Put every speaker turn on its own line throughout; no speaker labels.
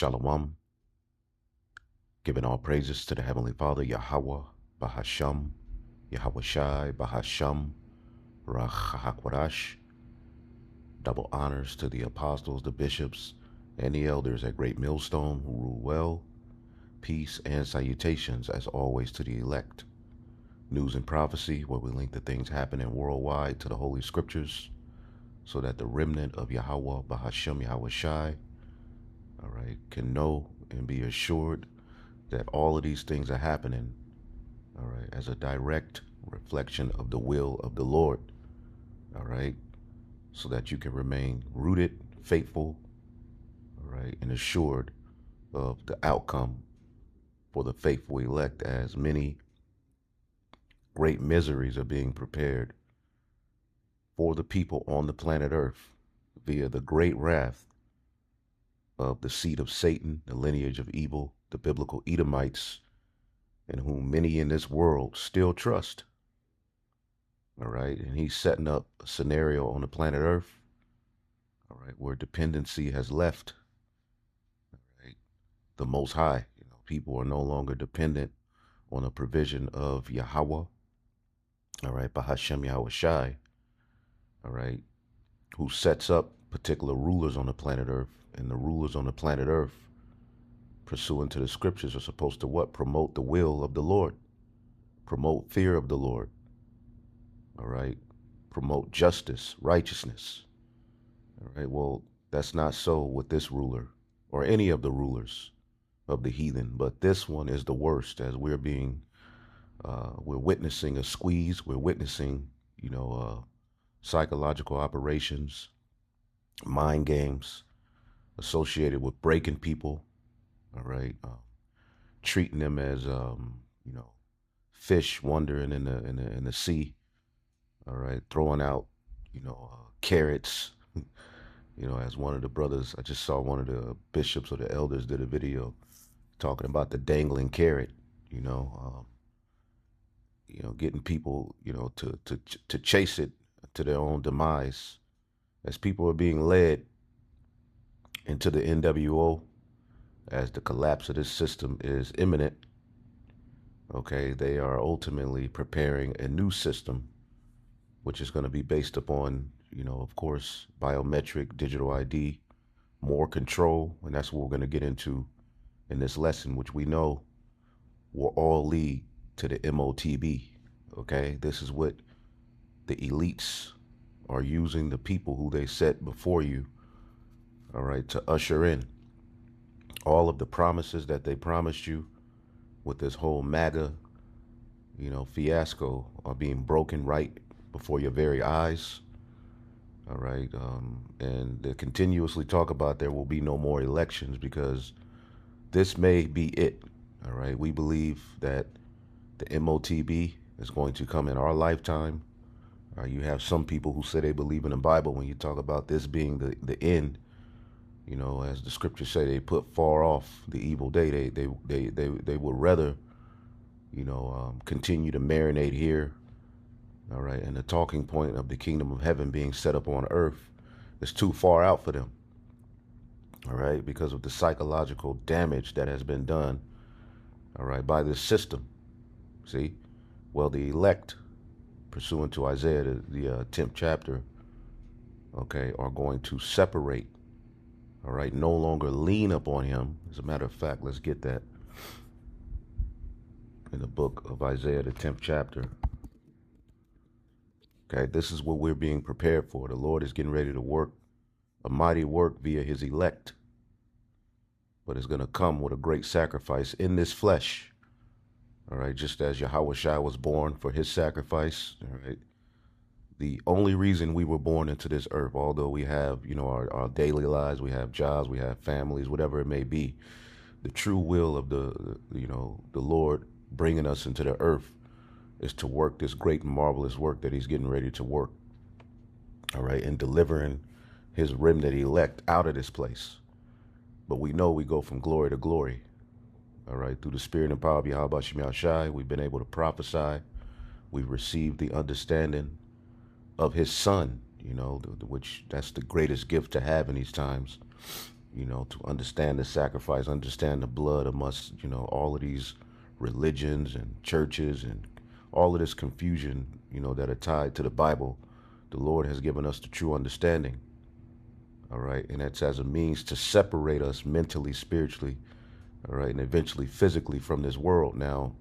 Shalom, giving all praises to the Heavenly Father, Yahweh, Bahasham, Yahweh Shai, Bahasham, Rachahakwadash. Double honors to the apostles, the bishops, and the elders at Great Millstone who rule well. Peace and salutations, as always, to the elect. News and prophecy, where we link the things happening worldwide to the Holy Scriptures, so that the remnant of Yahweh, Bahasham, Yahweh Shai, all right, can know and be assured that all of these things are happening, all right, as a direct reflection of the will of the Lord, all right, so that you can remain rooted, faithful, all right, and assured of the outcome for the faithful elect, as many great miseries are being prepared for the people on the planet Earth via the great wrath of the seed of Satan, the lineage of evil, the biblical Edomites, in whom many in this world still trust. All right. And he's setting up a scenario on the planet Earth, all right, where dependency has left, all right, the Most High. People are no longer dependent on the provision of Yahweh, all right, Bahashem Yahweh Shai, all right, who sets up particular rulers on the planet Earth. And the rulers on the planet Earth, pursuant to the scriptures, are supposed to what? Promote the will of the Lord, promote fear of the Lord, all right, promote justice, righteousness. All right, well, that's not so with this ruler or any of the rulers of the heathen, but this one is the worst, as we're witnessing a squeeze. We're witnessing, psychological operations, mind games associated with breaking people, all right, treating them as, fish wandering in the sea, all right, throwing out, carrots. As one of the brothers, I just saw one of the bishops or the elders did a video talking about the dangling carrot, getting people, to chase it to their own demise, as people are being led into the NWO, as the collapse of this system is imminent. Okay, they are ultimately preparing a new system, which is going to be based upon, of course, biometric, digital ID, more control, and that's what we're going to get into in this lesson, which we know will all lead to the MOTB. Okay, this is what the elites are using the people who they set before you, all right, to usher in all of the promises that they promised you with this whole MAGA, fiasco, are being broken right before your very eyes. All right. And they continuously talk about there will be no more elections because this may be it. All right. We believe that the MOTB is going to come in our lifetime. You have some people who say they believe in the Bible. When you talk about this being the end, as the scriptures say, they put far off the evil day. They would rather, continue to marinate here. All right. And the talking point of the kingdom of heaven being set up on earth is too far out for them. All right. Because of the psychological damage that has been done, all right, by this system. See, well, the elect, pursuant to Isaiah, the 10th chapter, okay, are going to separate, all right, no longer lean upon him. As a matter of fact, let's get that in the book of Isaiah, the 10th chapter. Okay, this is what we're being prepared for. The Lord is getting ready to work a mighty work via his elect, but it's going to come with a great sacrifice in this flesh. All right, just as Yahweh Shai was born for his sacrifice. All right, the only reason we were born into this earth, although we have, our daily lives, we have jobs, we have families, whatever it may be, the true will of the Lord bringing us into the earth is to work this great and marvelous work that he's getting ready to work. All right, and delivering his remnant elect out of this place. But we know we go from glory to glory. All right, through the spirit and power of Yahweh Shem Shai, we've been able to prophesy. We've received the understanding of his son, which that's the greatest gift to have in these times. to understand the sacrifice, understand the blood amongst, all of these religions and churches and all of this confusion, that are tied to the Bible. The Lord has given us the true understanding. All right. And that's as a means to separate us mentally, spiritually, all right, and eventually physically from this world. Now,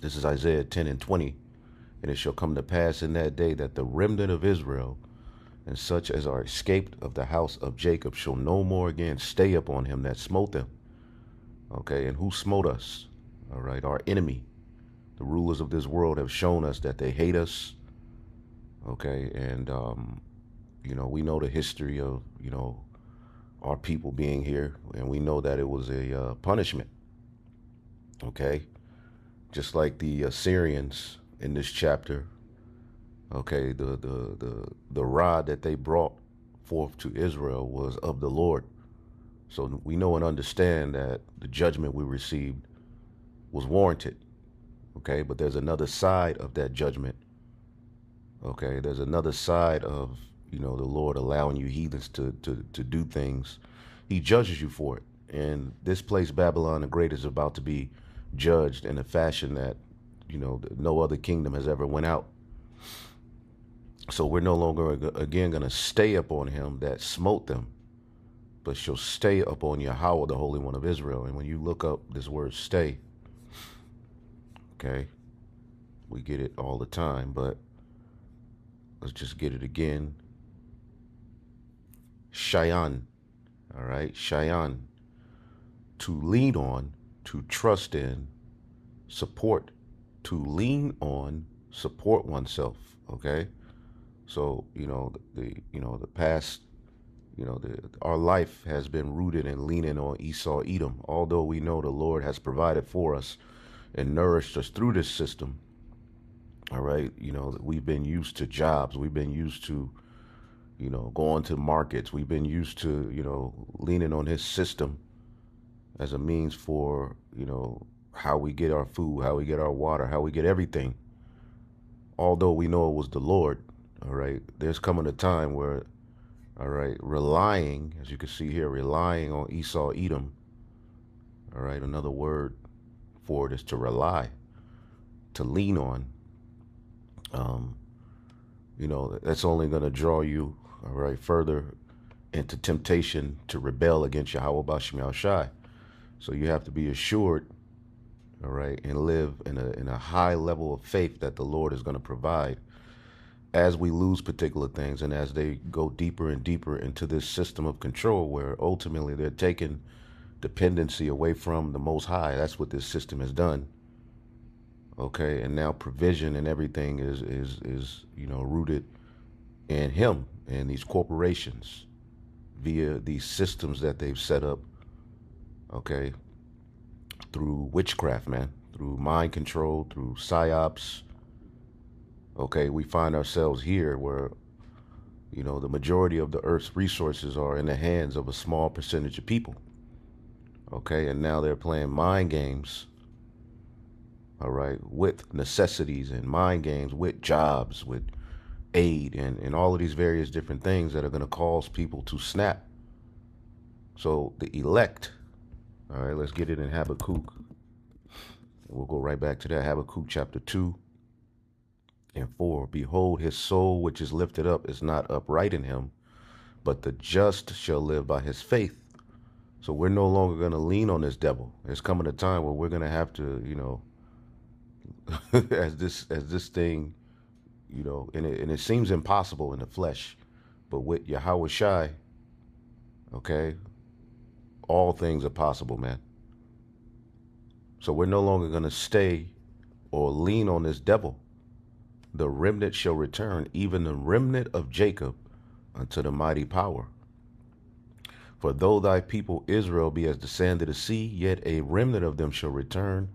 this is Isaiah 10 and 20. And it shall come to pass in that day that the remnant of Israel and such as are escaped of the house of Jacob shall no more again stay upon him that smote them. Okay, and who smote us? All right, our enemy. The rulers of this world have shown us that they hate us. Okay, and we know the history of our people being here, and we know that it was a punishment. Okay, just like the Assyrians in this chapter. Okay, the rod that they brought forth to Israel was of the Lord. So we know and understand that the judgment we received was warranted. Okay, but there's another side of that judgment. Okay, there's another side of the Lord allowing you heathens to do things. He judges you for it. And this place, Babylon the Great, is about to be judged in a fashion that no other kingdom has ever went out. So we're no longer again going to stay upon him that smote them, but shall stay upon Yahweh, the Holy One of Israel. And when you look up this word stay, okay, we get it all the time, but let's just get it again. Shayan, all right, Shayan, to lean on, to trust in, support, to lean on, support oneself, okay? So, the past, our life has been rooted and leaning on Esau, Edom. Although we know the Lord has provided for us and nourished us through this system. All right. We've been used to jobs. We've been used to, going to markets. We've been used to, leaning on his system as a means for, how we get our food, how we get our water, how we get everything. Although we know it was the Lord. All right. There's coming a time where, all right, relying, as you can see here, relying on Esau, Edom. All right. Another word for it is to rely, to lean on. That's only going to draw you, all right, further into temptation to rebel against Yahweh Bashim Yahushai. So you have to be assured, all right, and live in a high level of faith that the Lord is going to provide as we lose particular things and as they go deeper and deeper into this system of control where ultimately they're taking dependency away from the Most High. That's what this system has done. Okay, and now provision and everything is rooted in him and these corporations via these systems that they've set up. Okay, through witchcraft, man, through mind control, through psyops. Okay, we find ourselves here where the majority of the earth's resources are in the hands of a small percentage of people. Okay, and now they're playing mind games, all right, with necessities and mind games, with jobs, with aid, and all of these various different things that are going to cause people to snap. So the elect, all right, let's get it in Habakkuk. We'll go right back to that. Habakkuk chapter 2 and 4. Behold, his soul which is lifted up is not upright in him, but the just shall live by his faith. So we're no longer going to lean on this devil. There's coming a time where we're going to have to, as this thing, and it seems impossible in the flesh, but with Yahweh Shai, okay, all things are possible, man. So we're no longer going to stay or lean on this devil. The remnant shall return, even the remnant of Jacob, unto the mighty power. For though thy people Israel be as the sand of the sea, yet a remnant of them shall return.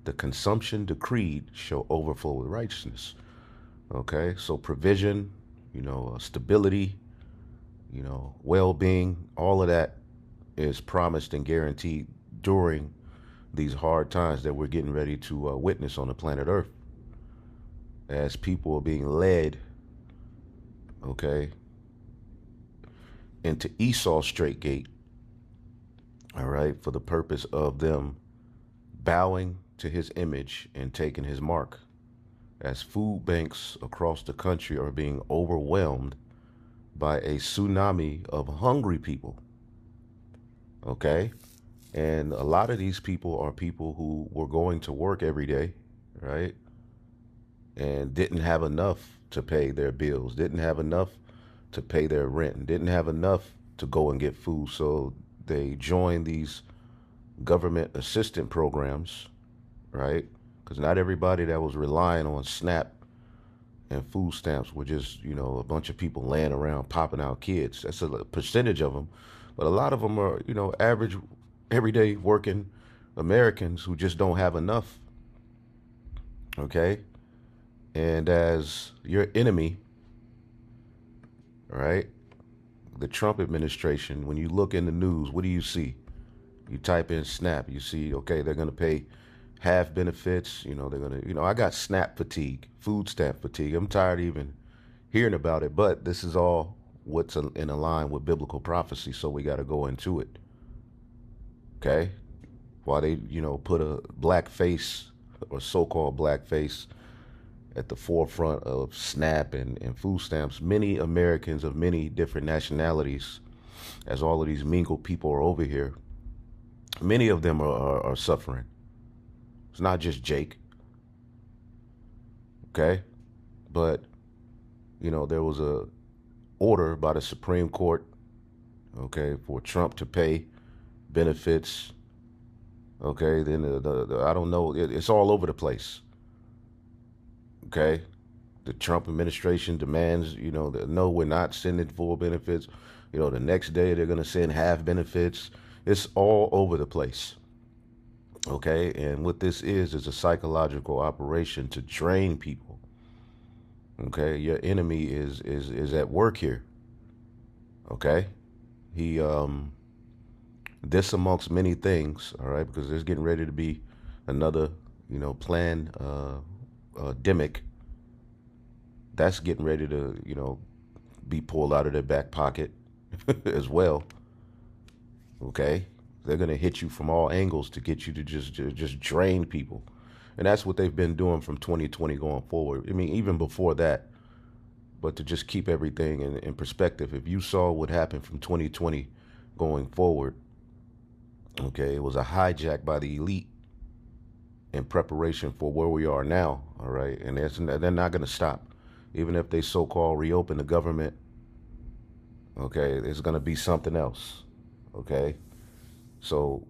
The consumption decreed shall overflow with righteousness. Okay, so provision, stability, well-being, all of that is promised and guaranteed during these hard times that we're getting ready to witness on the planet Earth. As people are being led, okay, into Esau's straight gate, all right, for the purpose of them bowing to his image and taking his mark, as food banks across the country are being overwhelmed by a tsunami of hungry people. Okay. And a lot of these people are people who were going to work every day, right? And didn't have enough to pay their bills, didn't have enough to pay their rent, didn't have enough to go and get food. So they joined these government assistant programs, right? Because not everybody that was relying on SNAP and food stamps were just, a bunch of people laying around popping out kids. That's a percentage of them. But a lot of them are, average, everyday working Americans who just don't have enough. Okay. And as your enemy, right, the Trump administration, when you look in the news, what do you see? You type in SNAP, you see, okay, they're going to pay half benefits. They're going to, I got SNAP fatigue, food stamp fatigue. I'm tired of even hearing about it, but this is all what's in line with biblical prophecy. So we got to go into it. Okay. While they, put a black face or so-called black face at the forefront of SNAP and food stamps, many Americans of many different nationalities, as all of these mingled people are over here, many of them are suffering. It's not just Jake. Okay. But, there was a order by the Supreme Court, okay, for Trump to pay benefits. Okay. Then I don't know. It's all over the place. Okay. The Trump administration demands, that no, we're not sending full benefits. The next day they're going to send half benefits. It's all over the place. Okay. And what this is a psychological operation to drain people. Okay. Your enemy is at work here. Okay. He, this amongst many things. All right. Because there's getting ready to be another, planned, demic that's getting ready to, be pulled out of their back pocket as well. Okay. They're going to hit you from all angles to get you to just drain people. And that's what they've been doing from 2020 going forward. I mean, even before that, but to just keep everything in perspective. If you saw what happened from 2020 going forward, okay, it was a hijack by the elite in preparation for where we are now. All right. And they're not going to stop. Even if they so-called reopen the government, okay, there's going to be something else. Okay. So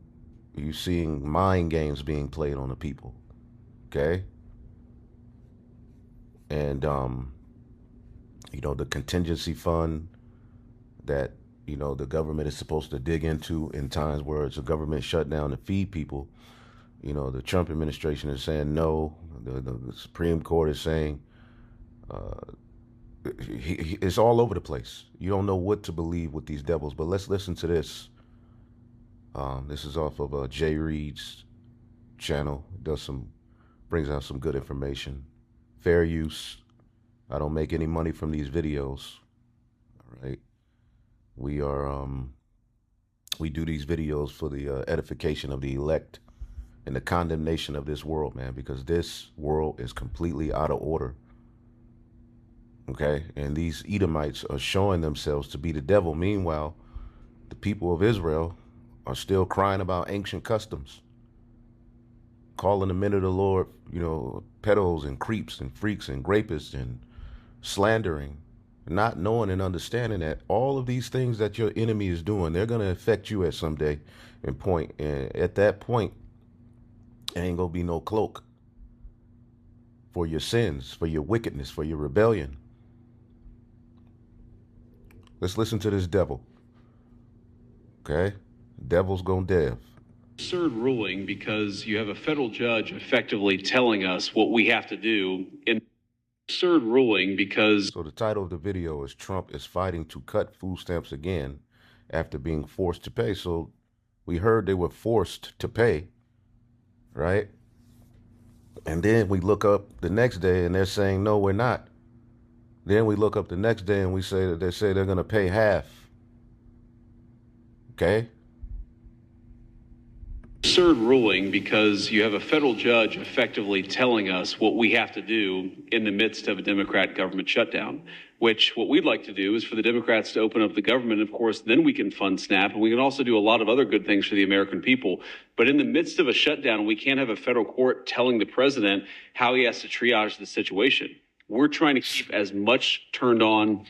you're seeing mind games being played on the people. Okay. And, the contingency fund that, the government is supposed to dig into in times where it's a government shutdown to feed people. The Trump administration is saying no. The Supreme Court is saying it's all over the place. You don't know what to believe with these devils. But let's listen to this. This is off of Jay Reed's channel. Brings out some good information. Fair use. I don't make any money from these videos. All right. We do these videos for the edification of the elect and the condemnation of this world, man, because this world is completely out of order. Okay. And these Edomites are showing themselves to be the devil. Meanwhile, the people of Israel are still crying about ancient customs, calling the men of the Lord, pedos and creeps and freaks and grapists and slandering, not knowing and understanding that all of these things that your enemy is doing, they're going to affect you at some day and point. And at that point, there ain't going to be no cloak for your sins, for your wickedness, for your rebellion. Let's listen to this devil. Okay? Devil's gonna dev.
Absurd ruling because you have a federal judge effectively telling us what we have to do. In absurd ruling because...
So the title of the video is Trump is fighting to cut food stamps again after being forced to pay. So we heard they were forced to pay, right? And then we look up the next day and they're saying, no, we're not. Then we look up the next day and we say that they say they're going to pay half. Okay.
absurd ruling because you have a federal judge effectively telling us what we have to do in the midst of a Democrat government shutdown, which what we'd like to do is for the Democrats to open up the government. Of course, then we can fund SNAP and we can also do a lot of other good things for the American people. But in the midst of a shutdown, we can't have a federal court telling the president how he has to triage the situation. We're trying to keep as much turned on.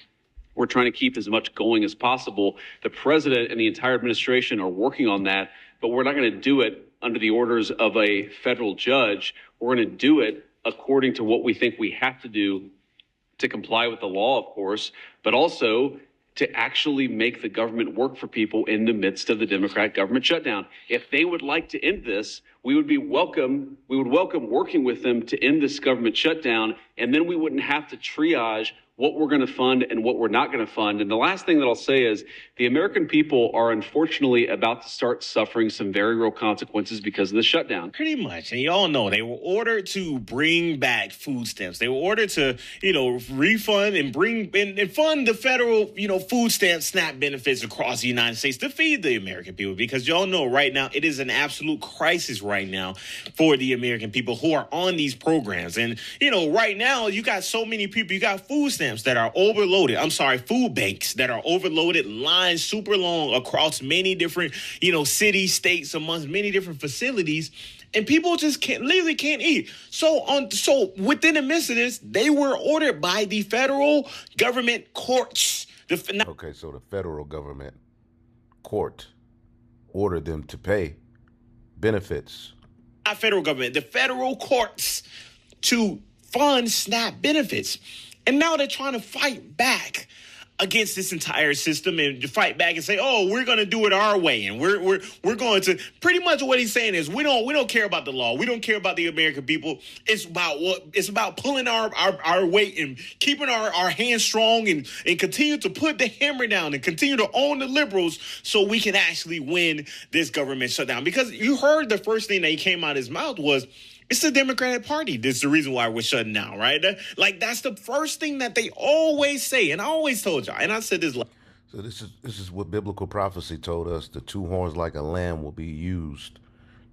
We're trying to keep as much going as possible. The president and the entire administration are working on that, but we're not going to do it under the orders of a federal judge. We're going to do it according to what we think we have to do to comply with the law, of course, but also to actually make the government work for people in the midst of the Democrat government shutdown. If they would like to end this, we would welcome working with them to end this government shutdown, and then we wouldn't have to triage what we're going to fund and what we're not going to fund. And the last thing that I'll say is the American people are unfortunately about to start suffering some very real consequences because of the shutdown.
Pretty much. And y'all know they were ordered to bring back food stamps. They were ordered to, refund and bring and fund the federal, food stamp SNAP benefits across the United States to feed the American people. Because y'all know right now it is an absolute crisis right now for the American people who are on these programs. And, right now you got so many people, you got food stamps that are overloaded. Food banks that are overloaded, lines super long across many different, cities, states, amongst many different facilities, and people just literally can't eat. So within the midst of this, they were ordered by the federal government courts.
Okay, so the federal government court ordered them to pay benefits.
Not federal government, the federal courts to fund SNAP benefits. And now they're trying to fight back against this entire system and to fight back and say, "Oh, we're going to do it our way." And we're going to pretty much what he's saying is we don't care about the law. We don't care about the American people. It's about pulling our weight and keeping our hands strong and continue to put the hammer down and continue to own the liberals so we can actually win this government shutdown. Because you heard the first thing that came out of his mouth was, it's the Democratic Party. This is the reason why we're shutting down, right? That's the first thing that they always say. And I always told y'all, and I said this.
So this is what biblical prophecy told us. The two horns like a lamb will be used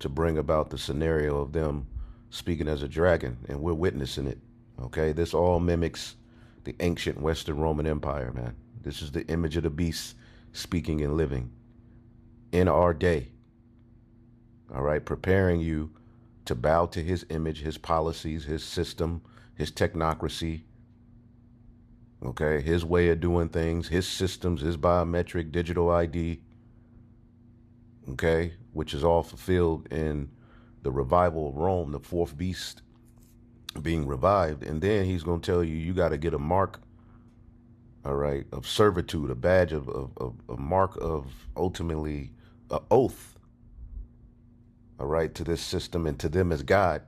to bring about the scenario of them speaking as a dragon. And we're witnessing it. Okay, this all mimics the ancient Western Roman Empire, man. This is the image of the beast speaking and living in our day. All right, preparing you to bow to his image, his policies, his system, his technocracy, okay, his way of doing things, his systems, his biometric digital ID, okay, which is all fulfilled in the revival of Rome, the fourth beast being revived. And then he's going to tell you, you got to get a mark, all right, of servitude, a badge of a mark of ultimately an oath, all right, to this system and to them as God,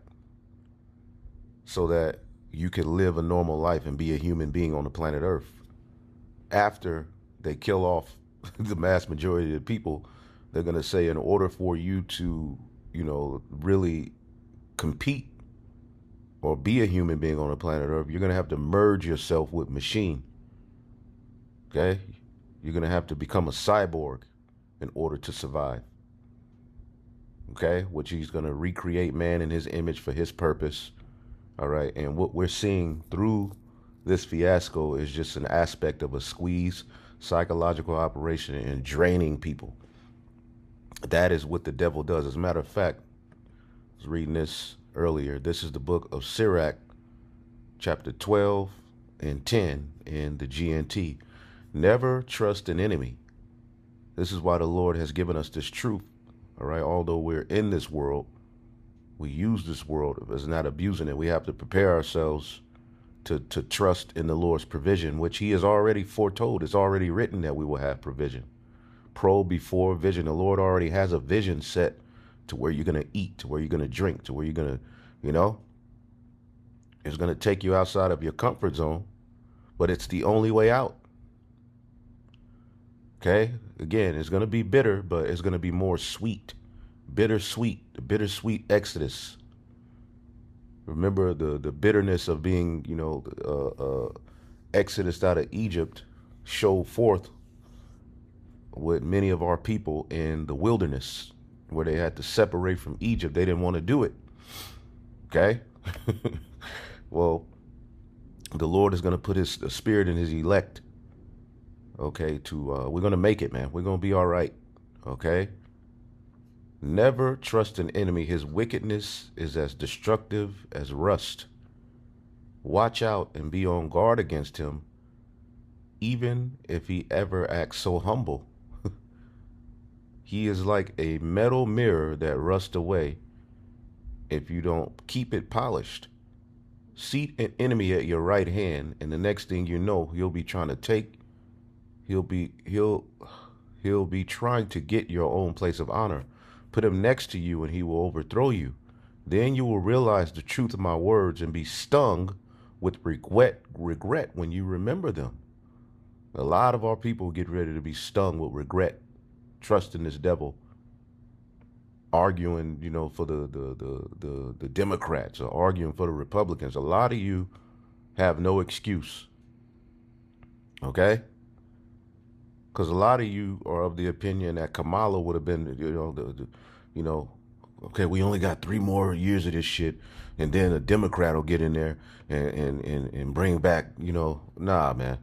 so that you can live a normal life and be a human being on the planet Earth. After they kill off the mass majority of the people, they're going to say, in order for you to, really compete or be a human being on the planet Earth, you're going to have to merge yourself with machine. Okay? You're going to have to become a cyborg in order to survive. Okay, which he's going to recreate man in his image for his purpose. All right, and what we're seeing through this fiasco is just an aspect of a squeeze, psychological operation and draining people. That is what the devil does. As a matter of fact, I was reading this earlier. This is the book of Sirach, chapter 12 and 10 in the GNT. Never trust an enemy. This is why the Lord has given us this truth. All right, although we're in this world, we use this world as not abusing it. We have to prepare ourselves to trust in the Lord's provision, which he has already foretold. It's already written that we will have provision. Pro before vision. The Lord already has a vision set to where you're going to eat, to where you're going to drink, to where you're going to, it's going to take you outside of your comfort zone, but it's the only way out. Okay, again, it's going to be bitter, but it's going to be more sweet. Bittersweet, the bittersweet exodus. Remember the bitterness of being, exodus out of Egypt showed forth with many of our people in the wilderness. where they had to separate from Egypt. They didn't want to do it. Okay? Well, the Lord is going to put his spirit in his elect. Okay, we're going to make it, man. We're going to be all right. Okay? Never trust an enemy. His wickedness is as destructive as rust. Watch out and be on guard against him, even if he ever acts so humble. He is like a metal mirror that rusts away if you don't keep it polished. Seat an enemy at your right hand, and the next thing you know, he'll be trying to get your own place of honor. Put him next to you and he will overthrow you. Then you will realize the truth of my words and be stung with regret when you remember them. A lot of our people get ready to be stung with regret, trusting this devil, arguing, for the Democrats or arguing for the Republicans. A lot of you have no excuse. Okay? Because a lot of you are of the opinion that Kamala would have been, okay, we only got 3 more years of this shit, and then a Democrat will get in there and bring back, nah, man.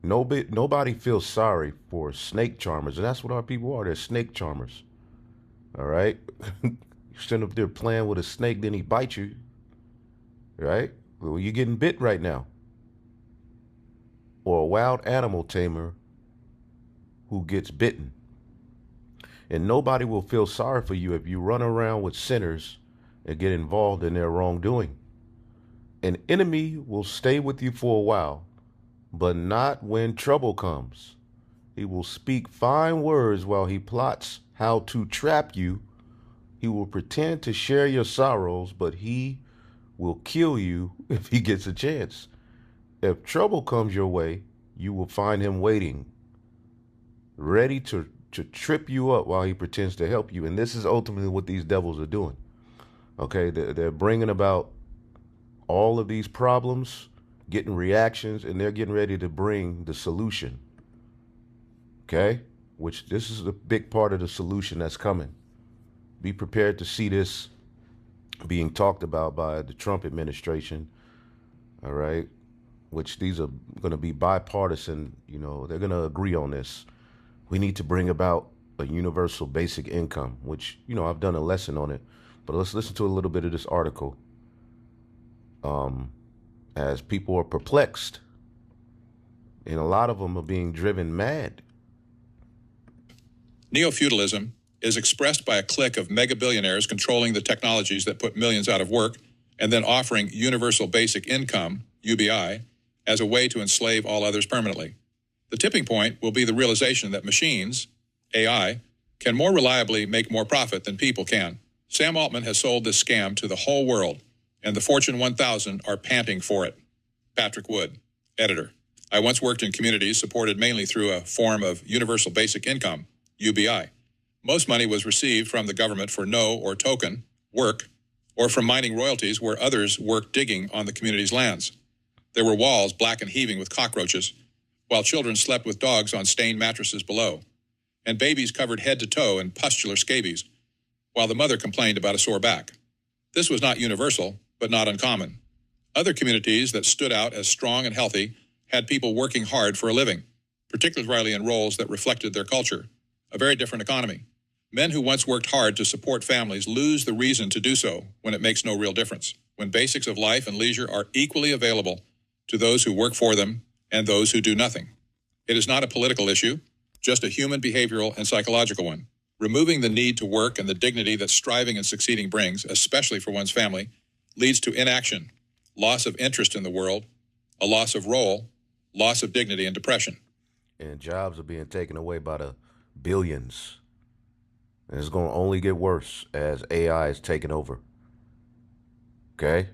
Nobody feels sorry for snake charmers, and that's what our people are. They're snake charmers. All right? You stand up there playing with a snake, then he bites you. Right? Well, you're getting bit right now. Or a wild animal tamer who gets bitten. And nobody will feel sorry for you if you run around with sinners and get involved in their wrongdoing. An enemy will stay with you for a while, but not when trouble comes. He will speak fine words while he plots how to trap you. He will pretend to share your sorrows, but he will kill you if he gets a chance. If trouble comes your way, you will find him waiting, ready to trip you up while he pretends to help you. And this is ultimately what these devils are doing. Okay, they're bringing about all of these problems, getting reactions, and they're getting ready to bring the solution. Okay, which this is a big part of the solution that's coming. Be prepared to see this being talked about by the Trump administration. All right. Which these are going to be bipartisan, they're going to agree on this. We need to bring about a universal basic income, which, I've done a lesson on it. But let's listen to a little bit of this article. As people are perplexed, and a lot of them are being driven mad.
Neo-feudalism is expressed by a clique of mega-billionaires controlling the technologies that put millions out of work and then offering universal basic income, UBI, as a way to enslave all others permanently. The tipping point will be the realization that machines, AI, can more reliably make more profit than people can. Sam Altman has sold this scam to the whole world, and the Fortune 1000 are panting for it. Patrick Wood, editor. I once worked in communities supported mainly through a form of universal basic income, UBI. Most money was received from the government for no or token work, or from mining royalties where others worked digging on the community's lands. There were walls black and heaving with cockroaches, while children slept with dogs on stained mattresses below, and babies covered head to toe in pustular scabies, while the mother complained about a sore back. This was not universal, but not uncommon. Other communities that stood out as strong and healthy had people working hard for a living, particularly in roles that reflected their culture, a very different economy. Men who once worked hard to support families lose the reason to do so when it makes no real difference, when basics of life and leisure are equally available to those who work for them and those who do nothing. It is not a political issue, just a human behavioral and psychological one. Removing the need to work and the dignity that striving and succeeding brings, especially for one's family, leads to inaction, loss of interest in the world, a loss of role, loss of dignity, and depression.
And jobs are being taken away by the billions. And it's going to only get worse as AI is taking over. Okay?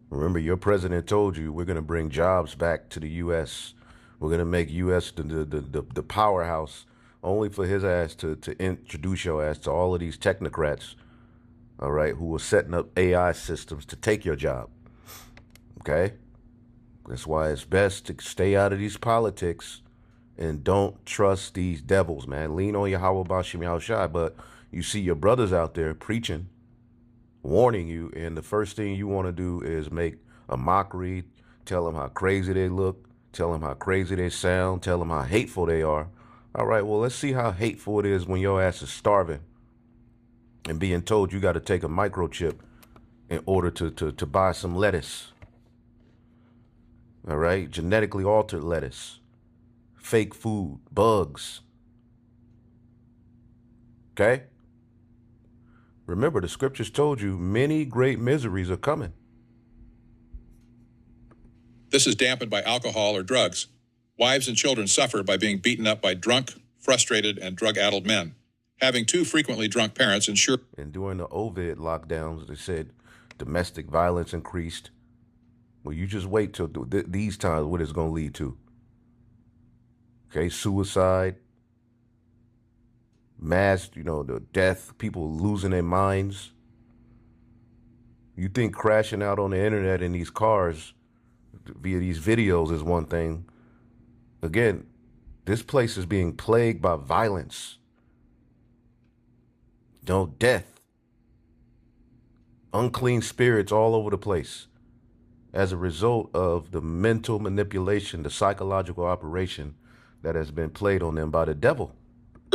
Remember, your president told you we're going to bring jobs back to the U.S. We're going to make U.S. the powerhouse, only for his ass to introduce your ass to all of these technocrats, all right, who are setting up AI systems to take your job. Okay? That's why it's best to stay out of these politics And don't trust these devils, man. Lean on Yahweh Bashim Yahushai. But you see your brothers out there preaching, warning you, and the first thing you want to do is make a mockery, tell them how crazy they look, tell them how crazy they sound, tell them how hateful they are. All right, well, let's see how hateful it is when your ass is starving and being told you got to take a microchip in order to buy some lettuce. All right, genetically altered lettuce, fake food, bugs. Okay? Remember, the scriptures told you many great miseries are coming.
This is dampened by alcohol or drugs. Wives and children suffer by being beaten up by drunk, frustrated, and drug-addled men. Having too frequently drunk parents ensure...
And during the COVID lockdowns, they said domestic violence increased. Well, you just wait till these times what it's going to lead to. Okay, suicide, mass, the death, people losing their minds. You think crashing out on the internet in these cars via these videos is one thing. Again, this place is being plagued by violence. Death. Unclean spirits all over the place as a result of the mental manipulation, the psychological operation that has been played on them by the devil.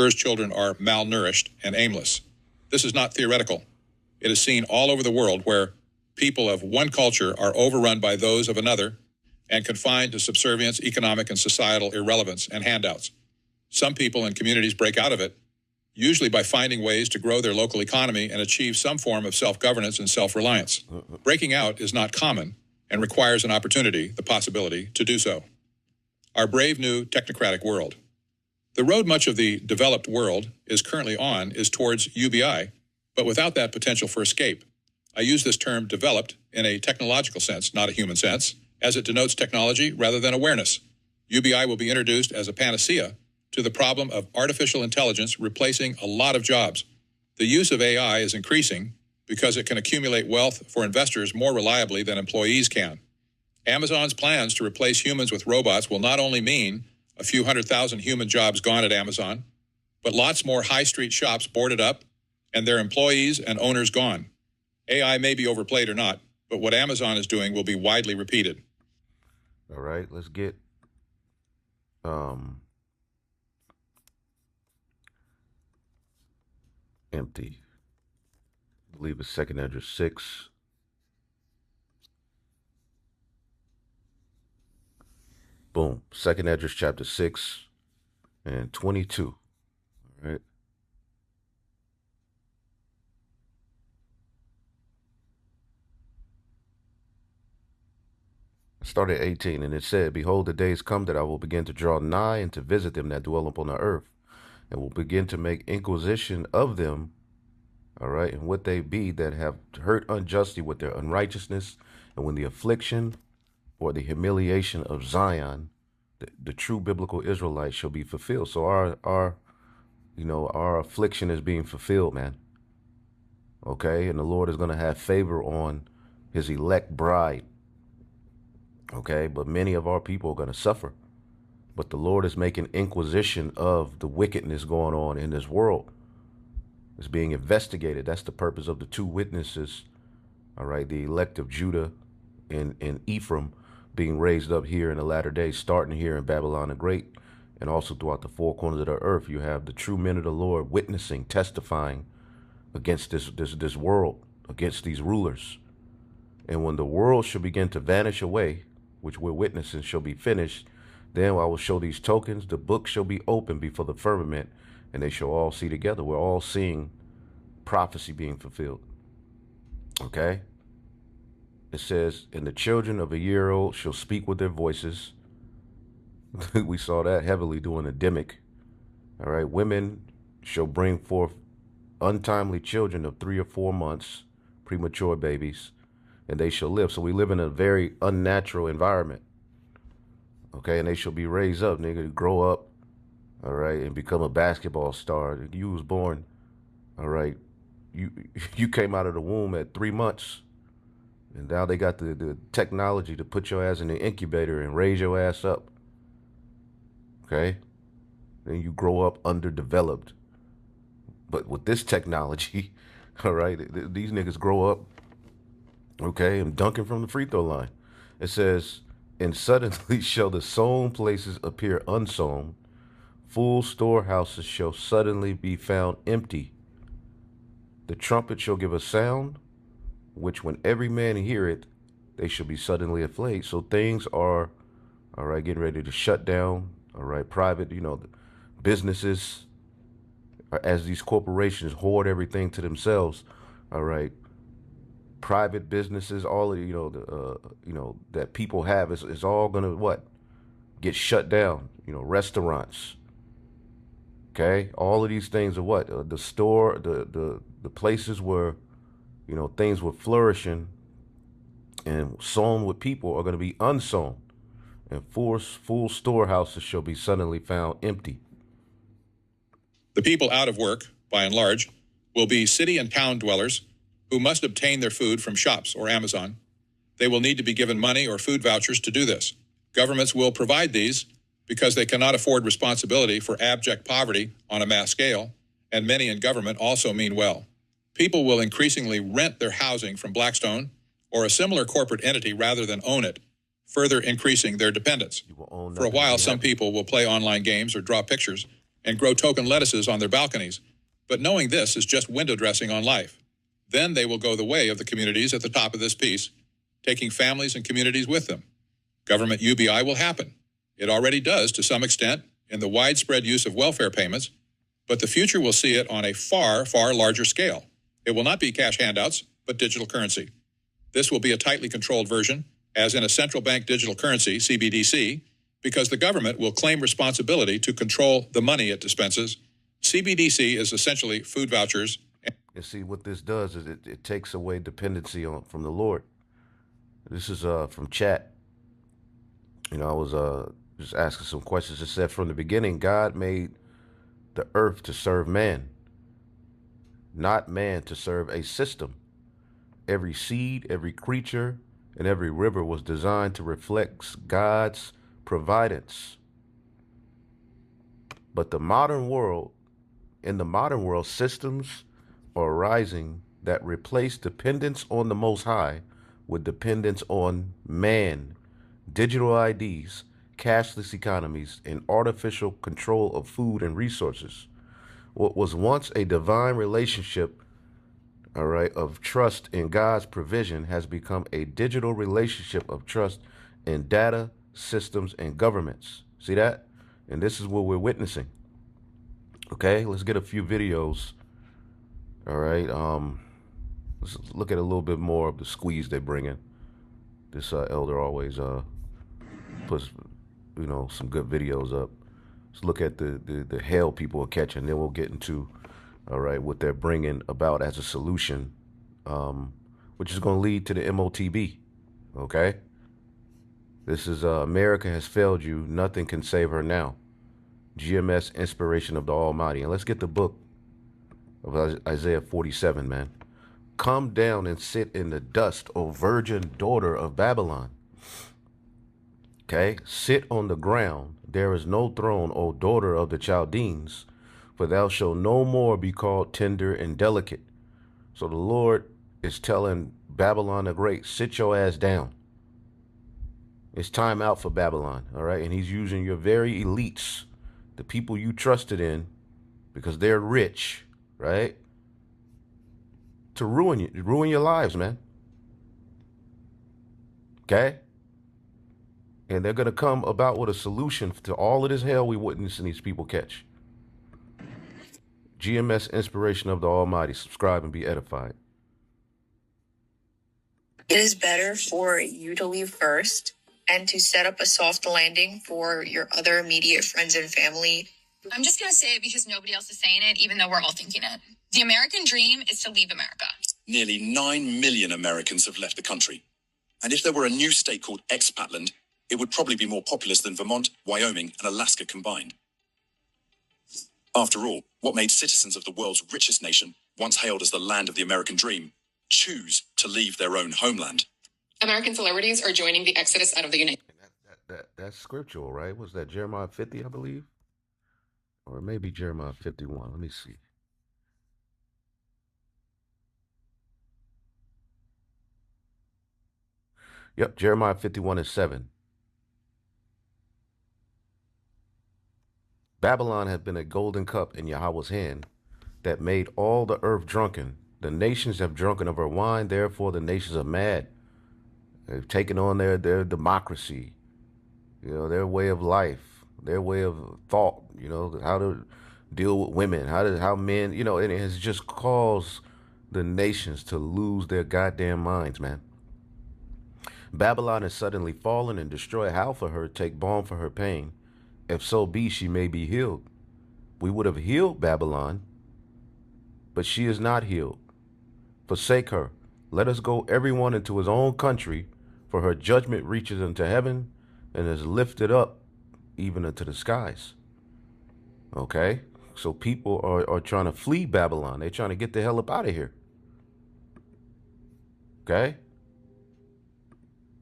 Children are malnourished and aimless. This is not theoretical. It is seen all over the world where people of one culture are overrun by those of another and confined to subservience, economic and societal irrelevance and handouts. Some people and communities break out of it, usually by finding ways to grow their local economy and achieve some form of self-governance and self-reliance. Breaking out is not common and requires an opportunity, the possibility, to do so. Our brave new technocratic world. The road much of the developed world is currently on is towards UBI, but without that potential for escape. I use this term developed in a technological sense, not a human sense, as it denotes technology rather than awareness. UBI will be introduced as a panacea to the problem of artificial intelligence replacing a lot of jobs. The use of AI is increasing because it can accumulate wealth for investors more reliably than employees can. Amazon's plans to replace humans with robots will not only mean a few 100,000 human jobs gone at Amazon, but lots more high street shops boarded up and their employees and owners gone. AI may be overplayed or not, but what Amazon is doing will be widely repeated.
All right, let's get empty. I believe it's 2nd Esdras 6. Boom. 2nd Esdras chapter 6 and 22. All right. Started 18, and it said, Behold, the days come that I will begin to draw nigh and to visit them that dwell upon the earth, and will begin to make inquisition of them, all right, and what they be that have hurt unjustly with their unrighteousness, and when the affliction or the humiliation of Zion, the true biblical Israelites, shall be fulfilled. So our affliction is being fulfilled, man. Okay, and the Lord is going to have favor on his elect bride. Okay, but many of our people are going to suffer. But the Lord is making inquisition of the wickedness going on in this world. It's being investigated. That's the purpose of the two witnesses, all right, the elect of Judah and Ephraim being raised up here in the latter days, starting here in Babylon the Great, and also throughout the four corners of the earth. You have the true men of the Lord witnessing, testifying against this world, against these rulers. And when the world shall begin to vanish away, which we're witnessing shall be finished, then I will show these tokens. The book shall be opened before the firmament, and they shall all see together. We're all seeing prophecy being fulfilled. Okay? It says, and the children of a year old shall speak with their voices. We saw that heavily during the demic. All right? Women shall bring forth untimely children of 3 or 4 months, premature babies, and they shall live. So we live in a very unnatural environment. Okay, and they shall be raised up, nigga, grow up, all right, and become a basketball star. You was born, all right, you came out of the womb at 3 months, and now they got the technology to put your ass in the incubator and raise your ass up. Okay, and you grow up underdeveloped. But with this technology, all right, these niggas grow up, okay, and dunking from the free throw line. It says, and suddenly shall the sown places appear unsown, full storehouses shall suddenly be found empty. The trumpet shall give a sound, which when every man hear it, they shall be suddenly afraid. So things are, all right, getting ready to shut down, all right, private, businesses, as these corporations hoard everything to themselves, all right, private businesses, all of, that people have is all going to what? Get shut down, restaurants. Okay, all of these things are what? The store, the places where, things were flourishing and sown with people are going to be unsown, and full storehouses shall be suddenly found empty.
The people out of work, by and large, will be city and town dwellers who must obtain their food from shops or Amazon. They will need to be given money or food vouchers to do this. Governments will provide these because they cannot afford responsibility for abject poverty on a mass scale, and many in government also mean well. People will increasingly rent their housing from Blackstone or a similar corporate entity rather than own it, further increasing their dependence. For a while, some people will play online games or draw pictures and grow token lettuces on their balconies, but knowing this is just window dressing on life. Then they will go the way of the communities at the top of this piece, taking families and communities with them. Government UBI will happen. It already does to some extent in the widespread use of welfare payments, but the future will see it on a far, far larger scale. It will not be cash handouts, but digital currency. This will be a tightly controlled version, as in a central bank digital currency, CBDC, because the government will claim responsibility to control the money it dispenses. CBDC is essentially food vouchers.
And see, what this does is it takes away dependency from the Lord. This is from chat. I was just asking some questions. It said, from the beginning, God made the earth to serve man, not man to serve a system. Every seed, every creature, and every river was designed to reflect God's providence. But in the modern world, systems are arising that replace dependence on the Most High with dependence on man, digital IDs, cashless economies, and artificial control of food and resources. What was once a divine relationship, all right, of trust in God's provision has become a digital relationship of trust in data, systems, and governments. See that? And this is what we're witnessing. Okay, let's get a few videos. All right, let's look at a little bit more of the squeeze they bring in. This elder always puts, some good videos up. Let's look at the hell people are catching. Then we'll get into, all right, what they're bringing about as a solution, which is going to lead to the MOTB. Okay, this is America has failed you. Nothing can save her now. GMS, inspiration of the Almighty. And let's get the book of Isaiah 47, man. Come down and sit in the dust, O virgin daughter of Babylon. Okay, sit on the ground. There is no throne, O daughter of the Chaldeans, for thou shalt no more be called tender and delicate. So the Lord is telling Babylon the Great, sit your ass down. It's time out for Babylon, all right? And he's using your very elites, the people you trusted in, because they're rich, right? To ruin your lives, man. Okay? And they're going to come about with a solution to all of this hell we witnessing these people catch. GMS, inspiration of the Almighty. Subscribe and be edified.
It is better for you to leave first and to set up a soft landing for your other immediate friends and family.
I'm just going to say it because nobody else is saying it, even though we're all thinking it. The American dream is to leave America.
Nearly 9 million Americans have left the country. And if there were a new state called Expatland, it would probably be more populous than Vermont, Wyoming, and Alaska combined. After all, what made citizens of the world's richest nation, once hailed as the land of the American dream, choose to leave their own homeland?
American celebrities are joining the exodus out of the United
That's scriptural, right? Was that Jeremiah 50, I believe? Or maybe Jeremiah 51. Let me see. Yep, Jeremiah 51:7. Babylon has been a golden cup in Yahweh's hand that made all the earth drunken. The nations have drunken of her wine, therefore the nations are mad. They've taken on their democracy, their way of life, their way of thought, how to deal with women, how men, and it has just caused the nations to lose their goddamn minds, man. Babylon has suddenly fallen and destroyed. How for her take balm for her pain? If so be she may be healed. We would have healed Babylon, but she is not healed. Forsake her. Let us go everyone into his own country, for her judgment reaches unto heaven and is lifted up even unto the skies. Okay? So people are trying to flee Babylon. They're trying to get the hell up out of here. Okay?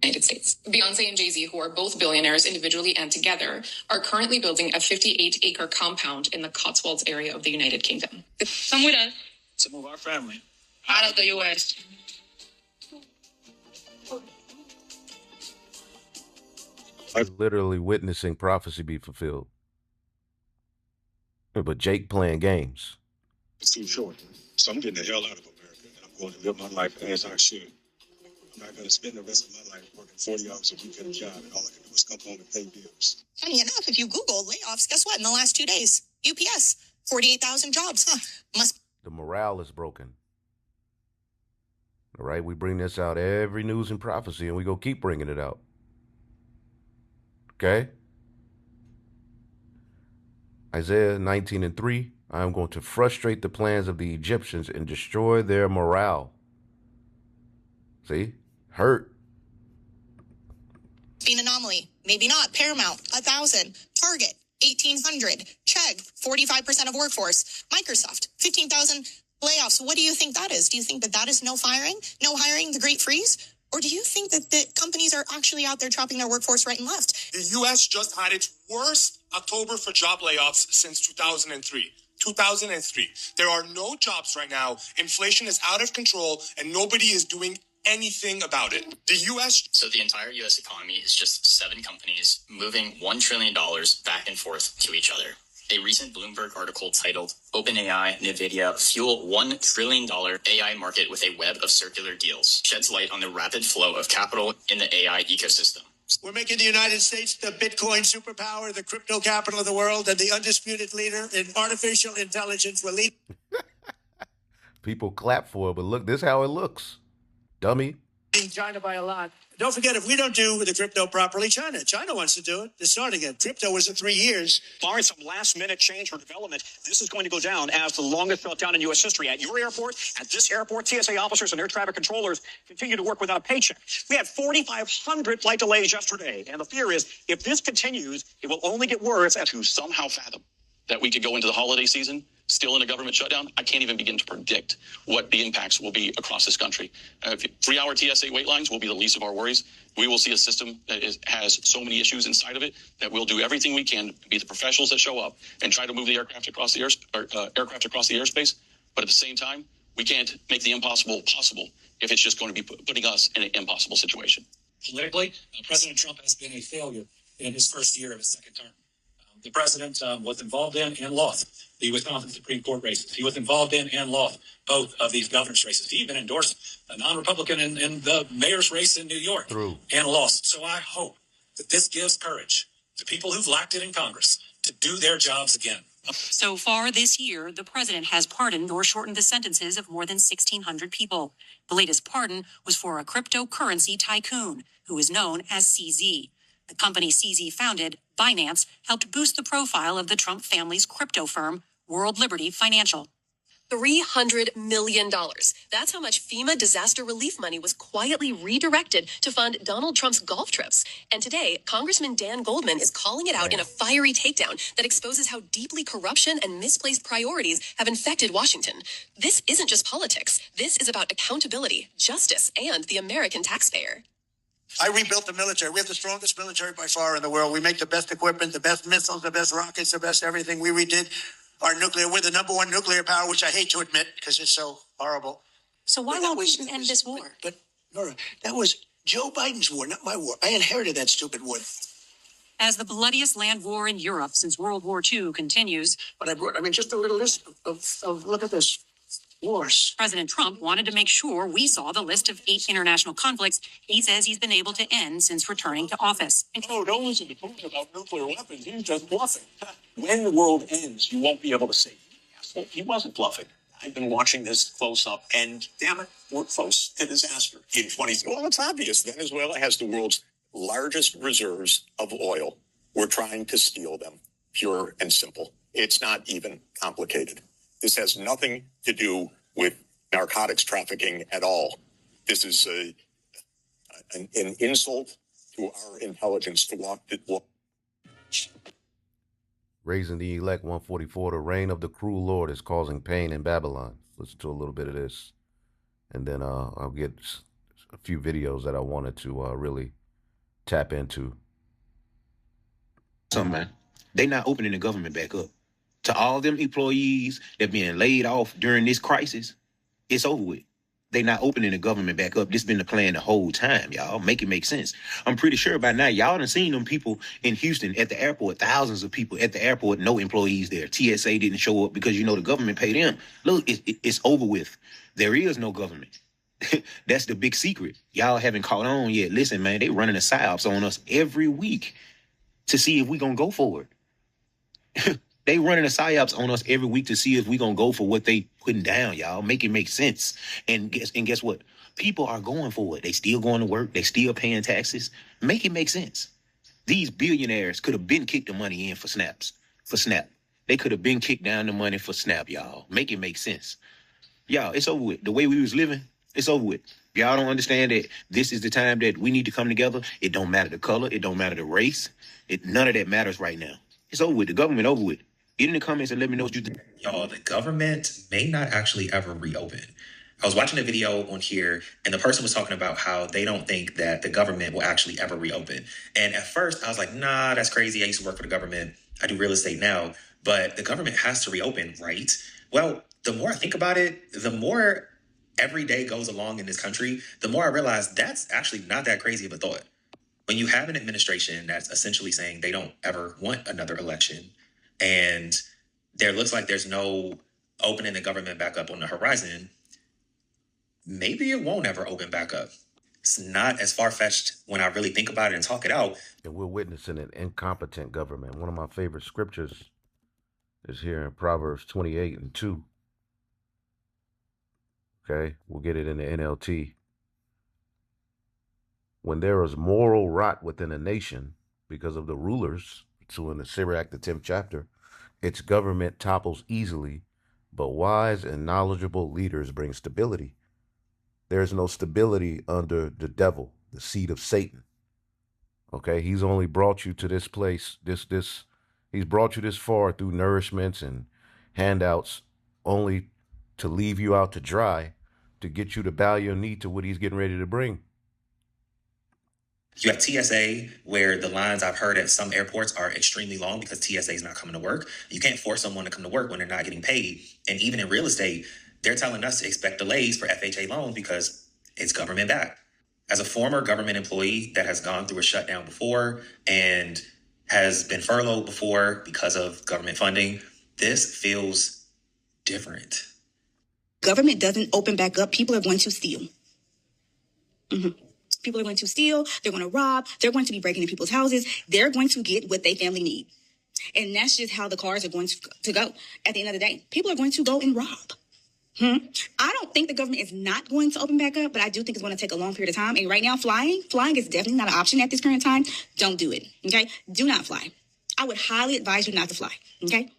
United States. Beyonce and Jay-Z, who are both billionaires individually and together, are currently building a 58-acre compound in the Cotswolds area of the United Kingdom. Come with us.
Some of our family.
Out of the U.S.
Literally witnessing prophecy be fulfilled. But Jake playing games.
It's too short. So I'm getting the hell out of America, and I'm going to live my life as I should. I'm not going to spend the rest of my life working 40 hours a week at a job, and all I can do is come home and pay bills.
Funny enough, if you Google layoffs, guess what? In the last 2 days, UPS, 48,000 jobs.
The morale is broken. All right, we bring this out every news and prophecy, and we go keep bringing it out. Okay? Isaiah 19:3, I am going to frustrate the plans of the Egyptians and destroy their morale. See? Hurt.
Being anomaly, maybe not. Paramount, 1,000. Target, 1,800. Chegg, 45% of workforce. Microsoft, 15,000 layoffs. What do you think that is? Do you think that that is no hiring? No hiring, the Great Freeze? Or do you think that the companies are actually out there chopping their workforce right and left?
The U.S. just had its worst October for job layoffs since 2003. 2003. There are no jobs right now. Inflation is out of control, and nobody is doing anything about it. The U.S.
So the entire U.S. economy is just 7 companies moving $1 trillion back and forth to each other. A recent Bloomberg article titled OpenAI, NVIDIA fuel $1 trillion AI market with a web of circular deals sheds light on the rapid flow of capital in the AI ecosystem.
We're making the United States the Bitcoin superpower, the crypto capital of the world, and the undisputed leader in artificial intelligence. Will lead.
People clap for it, but look, this is how it looks. Dummy.
China by a lot. Don't forget, if we don't do the crypto properly, China wants to do it. They're starting it. Crypto was in 3 years.
Barring some last-minute change or development, this is going to go down as the longest shutdown in U.S. history. At your airport, at this airport, TSA officers and air traffic controllers continue to work without a paycheck. We had 4,500 flight delays yesterday, and the fear is if this continues, it will only get worse.
To somehow fathom that we could go into the holiday season still in a government shutdown, I can't even begin to predict what the impacts will be across this country. 3-hour TSA wait lines will be the least of our worries. We will see a system that has so many issues inside of it that we'll do everything we can to be the professionals that show up and try to move the aircraft across the airspace. But at the same time, we can't make the impossible possible if it's just going to be putting us in an impossible situation.
Politically, President Trump has been a failure in his first year of his second term. The president was involved in and lost the Wisconsin Supreme Court races. He was involved in and lost both of these governor's races. He even endorsed a non-Republican in the mayor's race in New York and lost. So I hope that this gives courage to people who've lacked it in Congress to do their jobs again.
So far this year, the president has pardoned or shortened the sentences of more than 1,600 people. The latest pardon was for a cryptocurrency tycoon who is known as CZ. The company CZ founded, Binance, helped boost the profile of the Trump family's crypto firm, World Liberty Financial.
$300 million. That's how much FEMA disaster relief money was quietly redirected to fund Donald Trump's golf trips. And today, Congressman Dan Goldman is calling it out in a fiery takedown that exposes how deeply corruption and misplaced priorities have infected Washington. This isn't just politics. This is about accountability, justice, and the American taxpayer.
I rebuilt the military. We have the strongest military by far in the world. We make the best equipment, the best missiles, the best rockets, the best everything. We redid our nuclear. We're the #1 nuclear power, which I hate to admit because it's so horrible.
So why won't Putin end this war?
But Nora, that was Joe Biden's war, not my war. I inherited that stupid war.
As the bloodiest land war in Europe since World War II continues.
But just a little list of look at this. Wars.
President Trump wanted to make sure we saw the list of 8 international conflicts he says he's been able to end since returning to office.
No, don't listen to Putin about nuclear weapons. He's just bluffing. When the world ends, you won't be able to say, yes, he wasn't bluffing. I've been watching this close up, and damn it, we're close to disaster. In 20, well, it's obvious. Venezuela has the world's largest reserves of oil. We're trying to steal them, pure and simple. It's not even complicated. This has nothing to do with narcotics trafficking at all. This is an insult to our intelligence to walk.
Raising the elect 144, the reign of the cruel Lord is causing pain in Babylon. Listen to a little bit of this, and then I'll get a few videos that I wanted to really tap into.
Something, man. They not opening the government back up. To all them employees that being laid off during this crisis, it's over with. They not opening the government back up. This been the plan the whole time, y'all. Make it make sense. I'm pretty sure by now, y'all done seen them people in Houston at the airport, thousands of people at the airport, no employees there. TSA didn't show up because, the government paid them. Look, it's over with. There is no government. That's the big secret. Y'all haven't caught on yet. Listen, man, they running a psyops on us every week to see if we gonna go for it. They running a psyops on us every week to see if we gonna go for what they putting down, y'all. Make it make sense. And guess what? People are going for it. They still going to work. They still paying taxes. Make it make sense. These billionaires could have been kicked the money in for Snap. They could have been kicked down the money for Snap, y'all. Make it make sense. Y'all, it's over with. The way we was living, it's over with. Y'all don't understand that this is the time that we need to come together. It don't matter the color. It don't matter the race. None of that matters right now. It's over with. The government over with. Get in the comments and let me know what you think.
Y'all, the government may not actually ever reopen. I was watching a video on here, and the person was talking about how they don't think that the government will actually ever reopen. And at first, I was like, nah, that's crazy. I used to work for the government. I do real estate now. But the government has to reopen, right? Well, the more I think about it, the more every day goes along in this country, the more I realize that's actually not that crazy of a thought. When you have an administration that's essentially saying they don't ever want another election, and there looks like there's no opening the government back up on the horizon, maybe it won't ever open back up. It's not as far-fetched when I really think about it and talk it out.
And we're witnessing an incompetent government. One of my favorite scriptures is here in Proverbs 28:2. Okay, we'll get it in the NLT. When there is moral rot within a nation because of the rulers, so in the Sirach, the 10th chapter, its government topples easily, but wise and knowledgeable leaders bring stability. There is no stability under the devil, the seed of Satan. Okay, he's only brought you to this place, he's brought you this far through nourishments and handouts, only to leave you out to dry, to get you to bow your knee to what he's getting ready to bring.
You have TSA, where the lines I've heard at some airports are extremely long because TSA is not coming to work. You can't force someone to come to work when they're not getting paid. And even in real estate, they're telling us to expect delays for FHA loans because it's government backed. As a former government employee that has gone through a shutdown before and has been furloughed before because of government funding, this feels different.
Government doesn't open back up, people are going to steal. People are going to steal, they're going to rob, they're going to be breaking into people's houses, they're going to get what they family need. And that's just how the cars are going to go at the end of the day. People are going to go and rob. I don't think the government is not going to open back up, but I do think it's going to take a long period of time. And right now, flying is definitely not an option at this current time. Don't do it, okay? Do not fly. I would highly advise you not to fly, okay?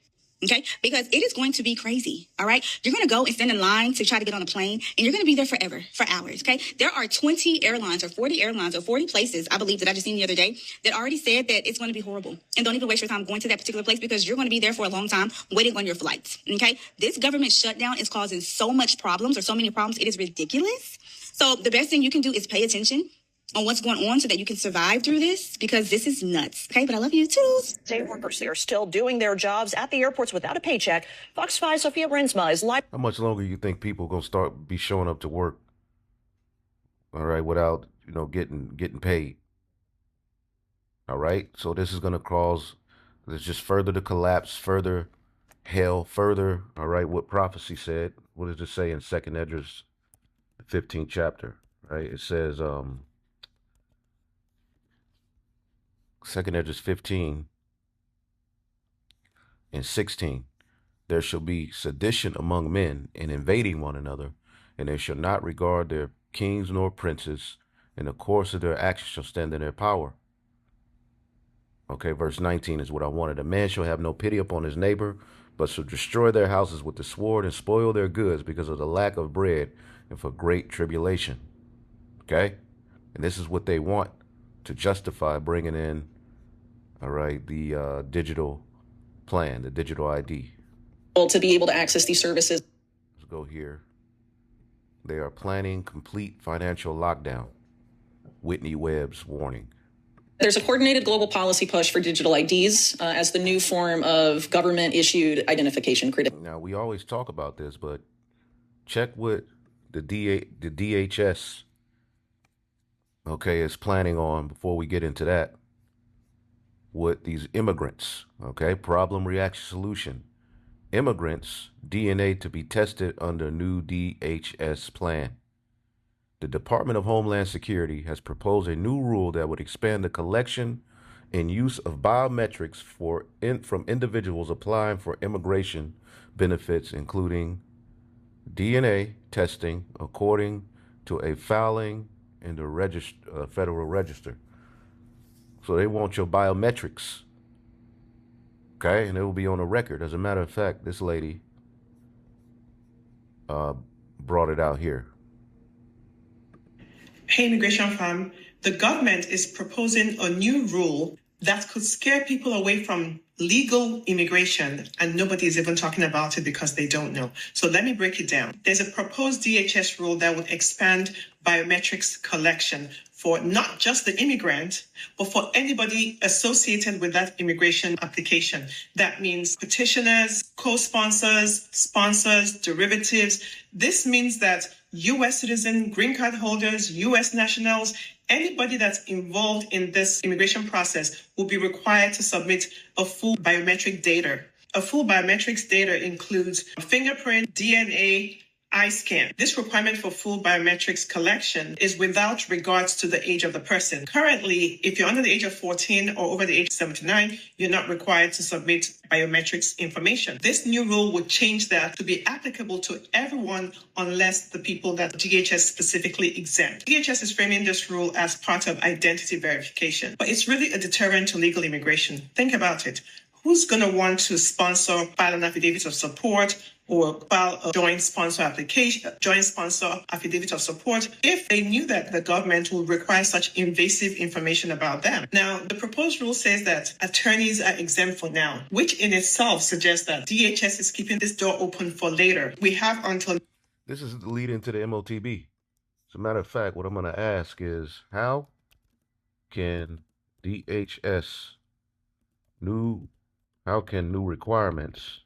Okay, because it is going to be crazy. All right, you're going to go and stand in line to try to get on a plane, and you're going to be there forever, for hours. Okay, there are 20 airlines or 40 airlines or 40 places, I believe, that I just seen the other day that already said that it's going to be horrible. And don't even waste your time going to that particular place because you're going to be there for a long time waiting on your flights. Okay, this government shutdown is causing so much problems or so many problems. It is ridiculous. So the best thing you can do is pay attention. on what's going on so that you can survive through this, because this is nuts. Okay, but I love you too.
State workers, they are still doing their jobs at the airports without a paycheck. Fox 5 Sophia Rinsma is live.
How much longer you think people gonna be showing up to work, all right, without, getting paid? All right, so this is gonna cause this just further to collapse, further hell, further, all right, what prophecy said. What does it say in 2nd Esdras, the 15th chapter, right? It says, 2nd Esdras 15 and 16, there shall be sedition among men and invading one another, and they shall not regard their kings nor princes, and the course of their actions shall stand in their power. Okay, verse 19 is what I wanted. A man shall have no pity upon his neighbor, but shall destroy their houses with the sword and spoil their goods because of the lack of bread and for great tribulation. Okay? And this is what they want to justify bringing in, all right, the digital plan, the digital ID.
To be able to access these services.
Let's go here. They are planning complete financial lockdown. Whitney Webb's warning.
There's a coordinated global policy push for digital IDs as the new form of government-issued identification credentials.
Now, we always talk about this, but check what the DHS, okay, is planning on before we get into that. With these immigrants, okay, problem, reaction, solution. Immigrants, DNA to be tested under new DHS plan. The Department of Homeland Security has proposed a new rule that would expand the collection and use of biometrics from individuals applying for immigration benefits, including DNA testing, according to a filing in the Federal Register. So they want your biometrics, okay, and it will be on a record. As a matter of fact, this lady brought it out here.
Hey, Immigration Fam, the government is proposing a new rule that could scare people away from legal immigration, and nobody is even talking about it because they don't know. So let me break it down. There's a proposed DHS rule that would expand biometrics collection for not just the immigrant, but for anybody associated with that immigration application. That means petitioners, co-sponsors, sponsors, derivatives. This means that U.S. citizen, green card holders, U.S. nationals, anybody that's involved in this immigration process will be required to submit a full biometric data. A full biometrics data includes fingerprint, DNA, eye scan. This requirement for full biometrics collection is without regards to the age of the person. Currently, if you're under the age of 14 or over the age of 79, you're not required to submit biometrics information. This new rule would change that to be applicable to everyone unless the people that DHS specifically exempt. DHS is framing this rule as part of identity verification, but it's really a deterrent to legal immigration. Think about it. Who's going to want to file an affidavit of support or file a joint sponsor affidavit of support if they knew that the government would require such invasive information about them? Now, the proposed rule says that attorneys are exempt for now, which in itself suggests that DHS is keeping this door open for later. We have until...
This is the lead into the MOTB. As a matter of fact, what I'm going to ask is, how can DHS how can new requirements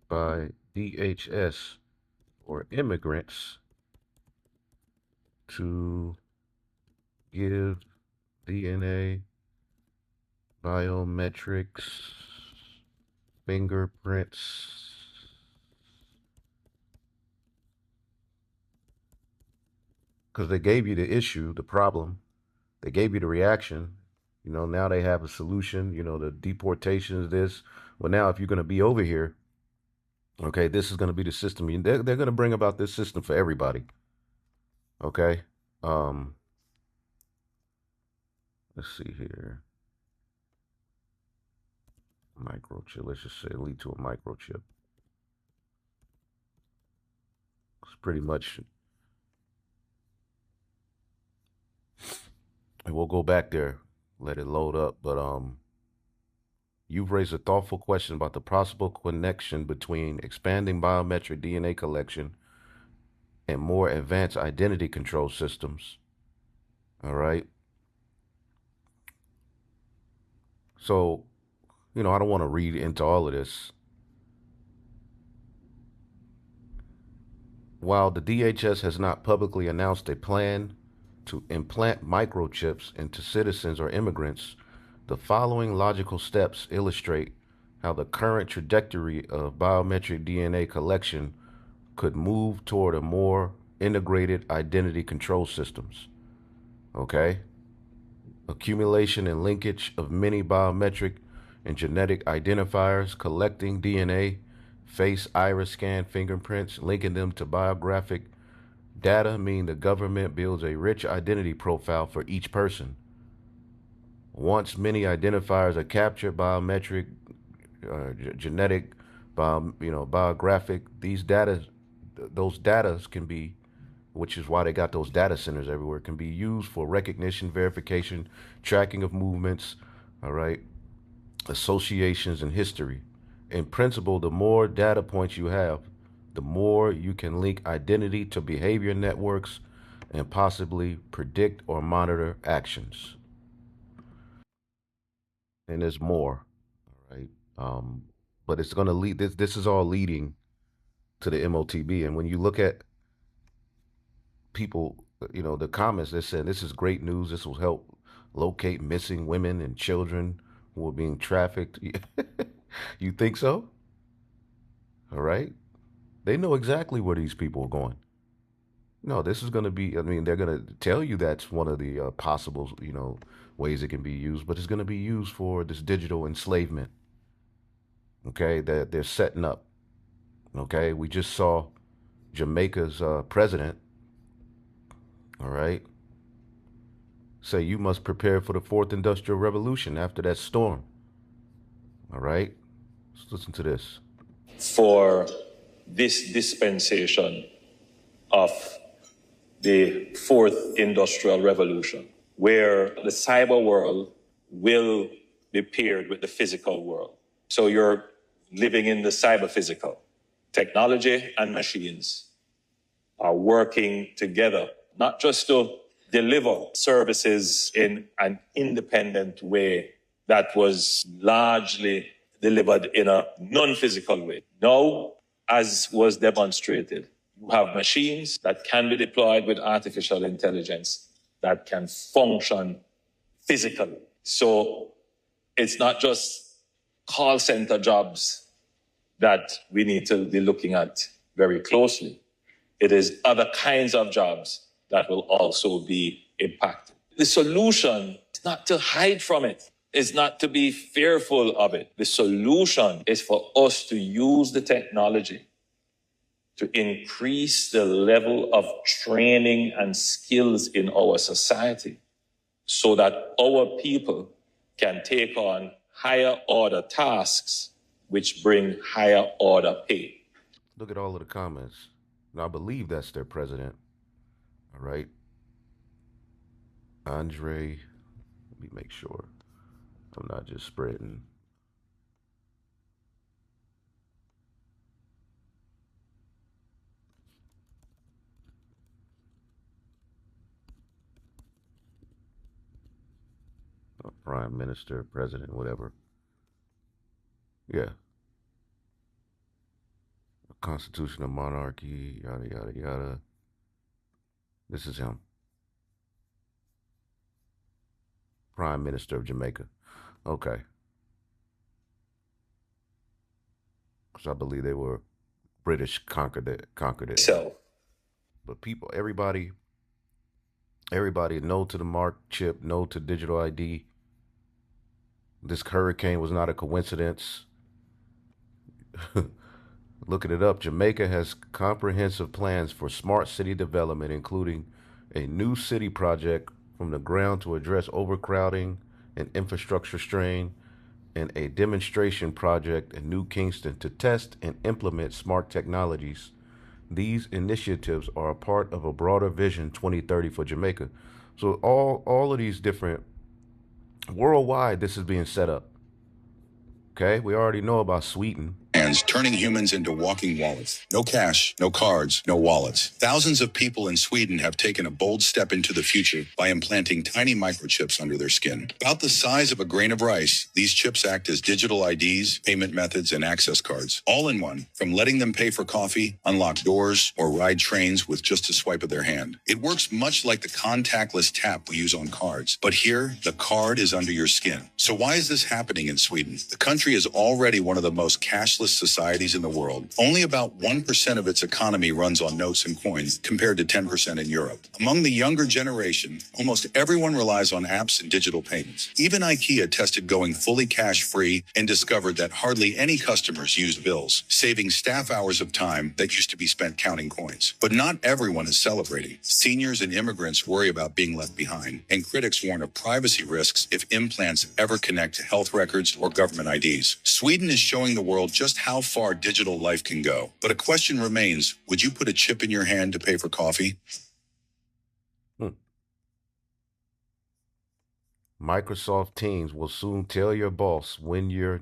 by DHS or immigrants to give DNA, biometrics, fingerprints, because they gave you the issue, the problem, they gave you the reaction. Now they have a solution, the deportations, this. Well, now if you're going to be over here, okay, this is going to be the system. They're going to bring about this system for everybody. Okay. Let's see here. Microchip. Let's just say lead to a microchip. It's pretty much. And we'll go back there. Let it load up, but you've raised a thoughtful question about the possible connection between expanding biometric DNA collection and more advanced identity control systems. All right. So, I don't want to read into all of this. While the DHS has not publicly announced a plan to implant microchips into citizens or immigrants, the following logical steps illustrate how the current trajectory of biometric DNA collection could move toward a more integrated identity control systems. Okay? Accumulation and linkage of many biometric and genetic identifiers, collecting DNA, face, iris scan, fingerprints, linking them to biographic data mean the government builds a rich identity profile for each person. Once many identifiers are captured, biometric, genetic, biographic, those data can be, which is why they got those data centers everywhere, can be used for recognition, verification, tracking of movements, all right, associations, and history. In principle, the more data points you have, the more you can link identity to behavior networks and possibly predict or monitor actions. And there's more, all right? But it's going to lead, this is all leading to the MOTB. And when you look at people, the comments, they're saying this is great news. This will help locate missing women and children who are being trafficked. You think so? All right. They know exactly where these people are going. No, this is going to be, they're going to tell you that's one of the possible, ways it can be used, but it's going to be used for this digital enslavement. Okay, that they're setting up. Okay, we just saw Jamaica's president, all right, say you must prepare for the fourth industrial revolution after that storm. All right, let's listen to this.
For this dispensation of the fourth industrial revolution, where the cyber world will be paired with the physical world. So you're living in the cyber physical. Technology and machines are working together, not just to deliver services in an independent way that was largely delivered in a non-physical way. Now, as was demonstrated, you have machines that can be deployed with artificial intelligence that can function physically. So it's not just call center jobs that we need to be looking at very closely. It is other kinds of jobs that will also be impacted. The solution is not to hide from it. It's not to be fearful of it. The solution is for us to use the technology to increase the level of training and skills in our society so that our people can take on higher order tasks which bring higher order pay.
Look at all of the comments. And I believe that's their president. All right. Andre, let me make sure I'm not just spreading. Prime Minister, President, whatever. Yeah. Constitutional monarchy, yada, yada, yada. This is him. Prime Minister of Jamaica. Okay. Because I believe they were British conquered it.
So.
But people, everybody, no to the mark chip, no to digital ID. This hurricane was not a coincidence. Looking it up, Jamaica has comprehensive plans for smart city development, including a new city project from the ground to address overcrowding and infrastructure strain, and a demonstration project in New Kingston to test and implement smart technologies. These initiatives are a part of a broader vision 2030 for Jamaica. So all of these different, worldwide, this is being set up. Okay, we already know about Sweden.
hands, turning humans into walking wallets. No cash, no cards, no wallets. Thousands of people in Sweden have taken a bold step into the future by implanting tiny microchips under their skin. About the size of a grain of rice, these chips act as digital IDs, payment methods, and access cards. All in one, from letting them pay for coffee, unlock doors, or ride trains with just a swipe of their hand. It works much like the contactless tap we use on cards. But here, the card is under your skin. So why is this happening in Sweden? The country is already one of the most cashless societies in the world. Only about 1% of its economy runs on notes and coins, compared to 10% in Europe. Among the younger generation, almost everyone relies on apps and digital payments. Even IKEA tested going fully cash-free and discovered that hardly any customers used bills, saving staff hours of time that used to be spent counting coins. But not everyone is celebrating. Seniors and immigrants worry about being left behind, and critics warn of privacy risks if implants ever connect to health records or government IDs. Sweden is showing the world just how far digital life can go. But a question remains, would you put a chip in your hand to pay for coffee?
Microsoft Teams will soon tell your boss when you're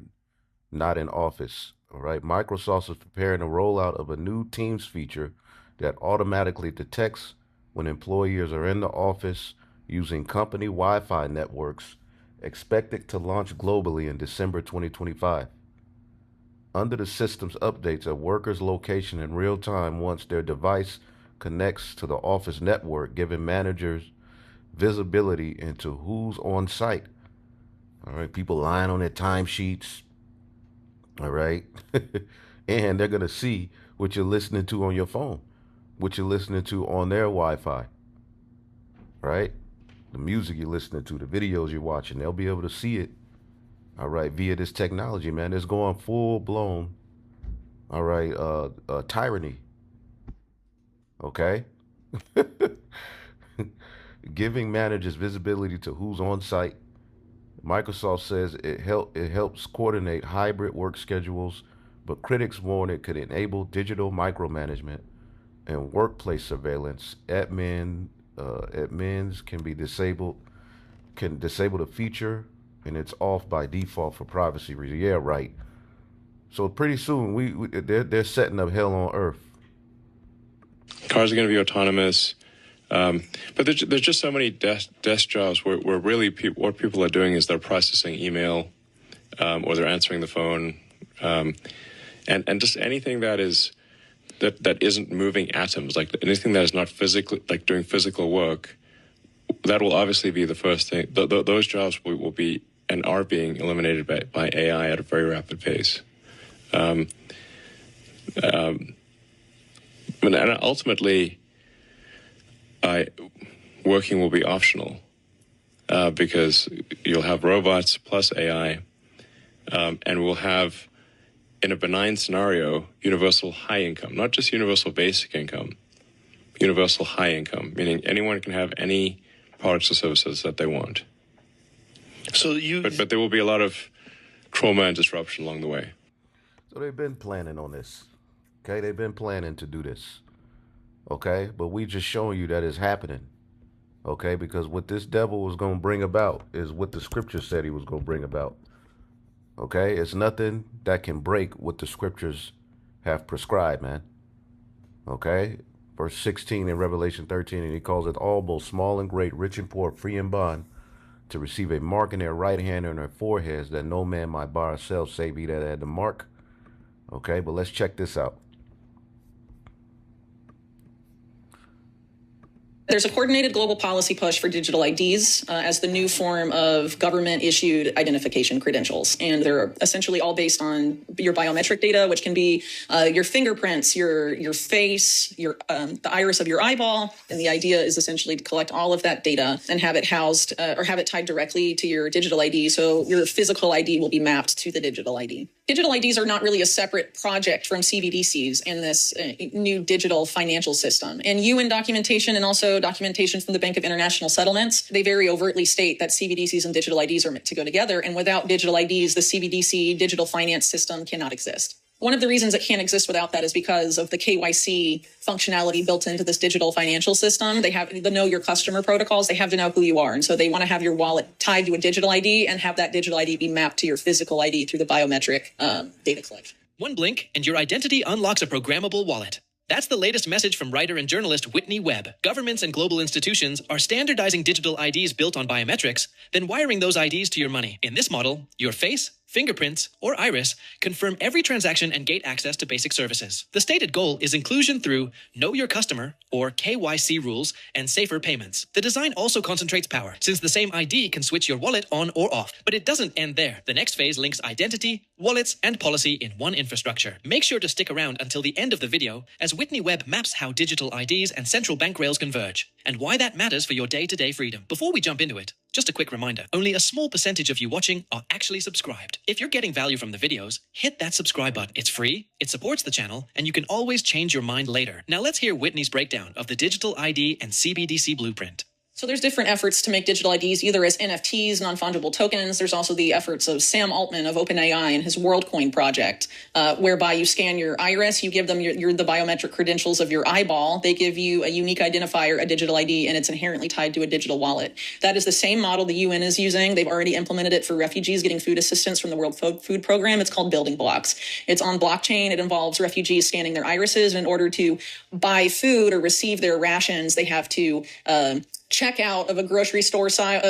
not in office. All right, Microsoft is preparing a rollout of a new Teams feature that automatically detects when employees are in the office using company Wi-Fi networks, expected to launch globally in December 2025. Under the system's updates, a worker's location in real time once their device connects to the office network, giving managers visibility into who's on site. All right, people lying on their timesheets. All right. And they're going to see what you're listening to on your phone, what you're listening to on their Wi-Fi. Right? The music you're listening to, the videos you're watching, they'll be able to see it. All right, via this technology, man. It's going full blown. All right, tyranny. Okay? Giving managers visibility to who's on site. Microsoft says it helps coordinate hybrid work schedules, but critics warn it could enable digital micromanagement and workplace surveillance. Admins can disable the feature, and it's off by default for privacy reasons. Yeah, right. So pretty soon they're setting up hell on earth.
Cars are going to be autonomous. But there's just so many desk jobs where really what people are doing is they're processing email, or they're answering the phone, and just anything that isn't moving atoms, like anything that is not physically, like doing physical work, that will obviously be the first thing. Those jobs will be and are being eliminated by AI at a very rapid pace. And ultimately, working will be optional, because you'll have robots plus AI, and we'll have, in a benign scenario, universal high income, not just universal basic income, universal high income, meaning anyone can have any products or services that they want. But there will be a lot of trauma and disruption along the way.
So they've been planning on this. Okay, they've been planning to do this. Okay, but we just showing you that it's happening. Okay, because what this devil was going to bring about is what the scripture said he was going to bring about. Okay, it's nothing that can break what the scriptures have prescribed, man. Okay, verse 16 in Revelation 13, and he calls it all, both small and great, rich and poor, free and bond, to receive a mark in their right hand and their foreheads, that no man might buy or sell save he that had the mark. Okay, but let's check this out.
There's a coordinated global policy push for digital IDs as the new form of government-issued identification credentials. And they're essentially all based on your biometric data, which can be your fingerprints, your face, the iris of your eyeball. And the idea is essentially to collect all of that data and have it housed or have it tied directly to your digital ID. So your physical ID will be mapped to the digital ID. Digital IDs are not really a separate project from CBDCs and this new digital financial system. And UN documentation and also documentation from the Bank of International Settlements, they very overtly state that CBDCs and digital IDs are meant to go together. And without digital IDs, the CBDC digital finance system cannot exist. One of the reasons it can't exist without that is because of the KYC functionality built into this digital financial system. They have the know your customer protocols. They have to know who you are. And so they want to have your wallet tied to a digital ID and have that digital ID be mapped to your physical ID through the biometric data collection.
One blink, and your identity unlocks a programmable wallet. That's the latest message from writer and journalist Whitney Webb. Governments and global institutions are standardizing digital IDs built on biometrics, then wiring those IDs to your money. In this model, your face, fingerprints, or iris confirm every transaction and gate access to basic services. The stated goal is inclusion through Know Your Customer, or KYC rules, and safer payments. The design also concentrates power, since the same ID can switch your wallet on or off. But it doesn't end there. The next phase links identity, wallets, and policy in one infrastructure. Make sure to stick around until the end of the video, as Whitney Webb maps how digital IDs and central bank rails converge, and why that matters for your day-to-day freedom. Before we jump into it, just a quick reminder, only a small percentage of you watching are actually subscribed. If you're getting value from the videos, hit that subscribe button. It's free, it supports the channel, and you can always change your mind later. Now let's hear Whitney's breakdown of the digital ID and CBDC blueprint.
So there's different efforts to make digital IDs either as NFTs, non-fungible tokens. There's also the efforts of Sam Altman of OpenAI and his WorldCoin project, whereby you scan your iris, you give them the biometric credentials of your eyeball. They give you a unique identifier, a digital ID, and it's inherently tied to a digital wallet. That is the same model the UN is using. They've already implemented it for refugees getting food assistance from the World Food Program. It's called Building Blocks. It's on blockchain. It involves refugees scanning their irises. And in order to buy food or receive their rations, they have to check out of a grocery store style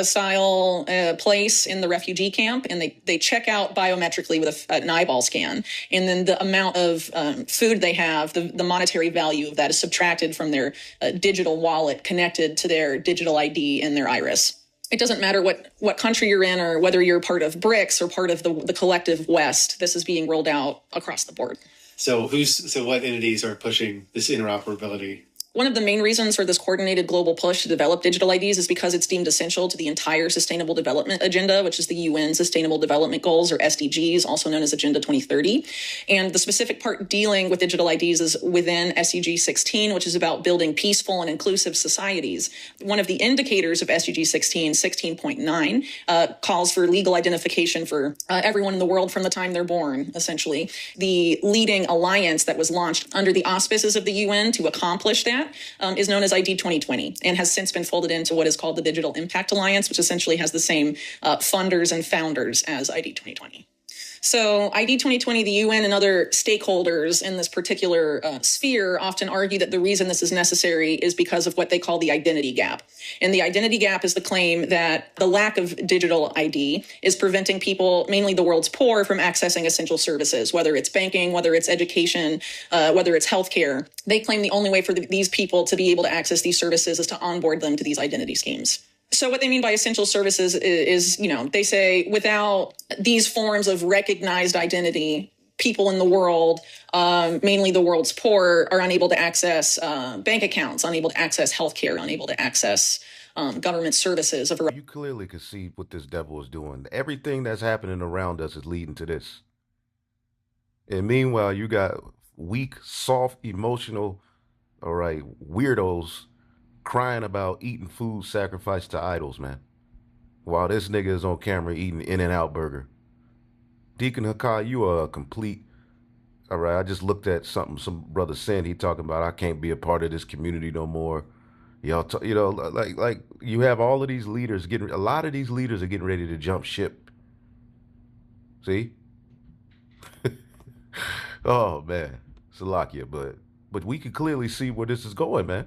place in the refugee camp, and they check out biometrically with an eyeball scan. And then the amount of food they have, the monetary value of that is subtracted from their digital wallet connected to their digital ID and their iris. It doesn't matter what country you're in or whether you're part of BRICS or part of the collective West. This is being rolled out across the board.
So what entities are pushing this interoperability?
One of the main reasons for this coordinated global push to develop digital IDs is because it's deemed essential to the entire Sustainable Development Agenda, which is the UN Sustainable Development Goals, or SDGs, also known as Agenda 2030. And the specific part dealing with digital IDs is within SDG 16, which is about building peaceful and inclusive societies. One of the indicators of SDG 16, 16.9, calls for legal identification for everyone in the world from the time they're born, essentially. The leading alliance that was launched under the auspices of the UN to accomplish that is known as ID 2020 and has since been folded into what is called the Digital Impact Alliance, which essentially has the same funders and founders as ID 2020. So ID 2020, the UN and other stakeholders in this particular sphere often argue that the reason this is necessary is because of what they call the identity gap. And the identity gap is the claim that the lack of digital ID is preventing people, mainly the world's poor, from accessing essential services, whether it's banking, whether it's education, whether it's healthcare. They claim the only way for these people to be able to access these services is to onboard them to these identity schemes. So what they mean by essential services is, they say without these forms of recognized identity, people in the world, mainly the world's poor, are unable to access bank accounts, unable to access healthcare, unable to access government services.
You clearly can see what this devil is doing. Everything that's happening around us is leading to this. And meanwhile, you got weak, soft, emotional, weirdos crying about eating food sacrificed to idols, man. While this nigga is on camera eating In-N-Out burger. Deacon Hakai, you are a complete... All right, I just looked at something some brother said. He talking about, I can't be a part of this community no more. Y'all, like you have all of these leaders a lot of these leaders are getting ready to jump ship. See? Oh, man. Salakia, but we can clearly see where this is going, man.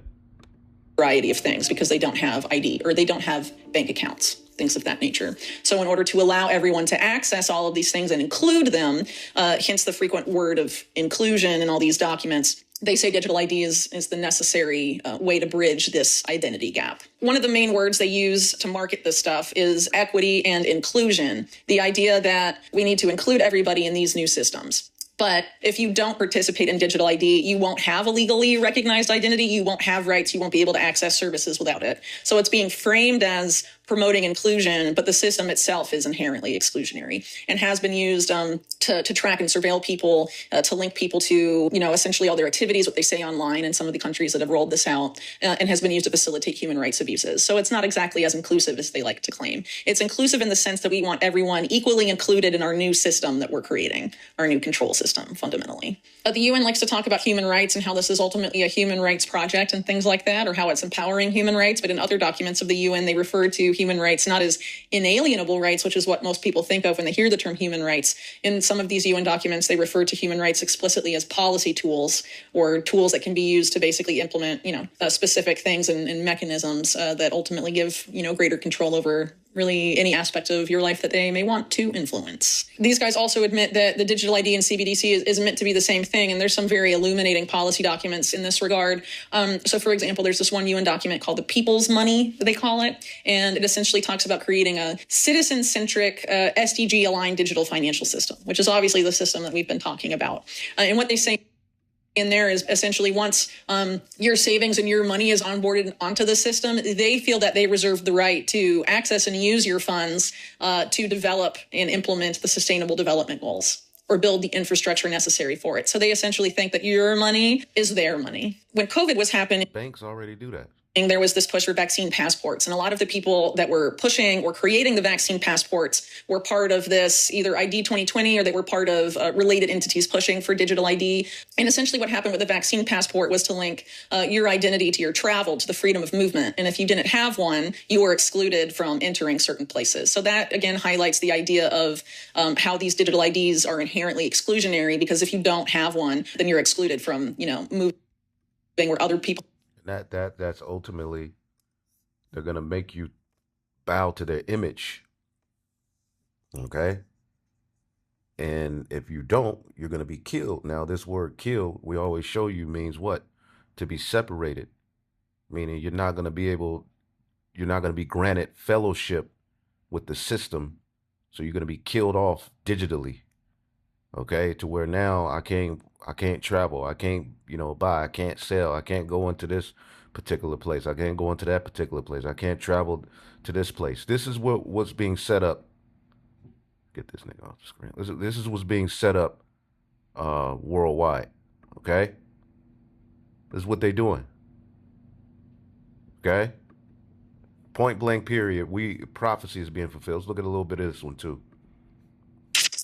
Variety of things because they don't have ID or they don't have bank accounts, things of that nature. So in order to allow everyone to access all of these things and include them, hence the frequent word of inclusion in all these documents, they say digital ID is the necessary way to bridge this identity gap. One of the main words they use to market this stuff is equity and inclusion, the idea that we need to include everybody in these new systems. But if you don't participate in digital ID, you won't have a legally recognized identity, you won't have rights, you won't be able to access services without it. So it's being framed as promoting inclusion, but the system itself is inherently exclusionary and has been used to track and surveil people, to link people to, essentially all their activities, what they say online in some of the countries that have rolled this out, and has been used to facilitate human rights abuses. So it's not exactly as inclusive as they like to claim. It's inclusive in the sense that we want everyone equally included in our new system that we're creating, our new control system, fundamentally. The UN likes to talk about human rights and how this is ultimately a human rights project and things like that, or how it's empowering human rights. But in other documents of the UN, they refer to human rights not as inalienable rights, which is what most people think of when they hear the term human rights. In some of these UN documents, they refer to human rights explicitly as policy tools, or tools that can be used to basically implement, specific things and mechanisms that ultimately give, greater control over really any aspect of your life that they may want to influence. These guys also admit that the digital ID and CBDC is meant to be the same thing, and there's some very illuminating policy documents in this regard. So, for example, there's this one UN document called the People's Money, they call it, and it essentially talks about creating a citizen-centric, SDG-aligned digital financial system, which is obviously the system that we've been talking about. And what they say in there is essentially once your savings and your money is onboarded onto the system, they feel that they reserve the right to access and use your funds to develop and implement the sustainable development goals or build the infrastructure necessary for it. So they essentially think that your money is their money. When COVID was happening,
banks already do that.
There was this push for vaccine passports, and a lot of the people that were pushing or creating the vaccine passports were part of this either ID 2020 or they were part of related entities pushing for digital ID. And essentially what happened with the vaccine passport was to link your identity to your travel, to the freedom of movement. And if you didn't have one, you were excluded from entering certain places. So that, again, highlights the idea of how these digital IDs are inherently exclusionary, because if you don't have one, then you're excluded from, moving where other people.
That's ultimately, they're going to make you bow to their image. Okay? And if you don't, you're going to be killed. Now, this word kill, we always show you, means what? To be separated. Meaning you're not going to be granted fellowship with the system. So you're going to be killed off digitally. Okay? To where now I can't travel. I can't, buy. I can't sell. I can't go into this particular place. I can't go into that particular place. I can't travel to this place. This is what's being set up. Get this nigga off the screen. This is what's being set up worldwide. Okay? This is what they're doing. Okay? Point blank period. Prophecy is being fulfilled. Let's look at a little bit of this one too.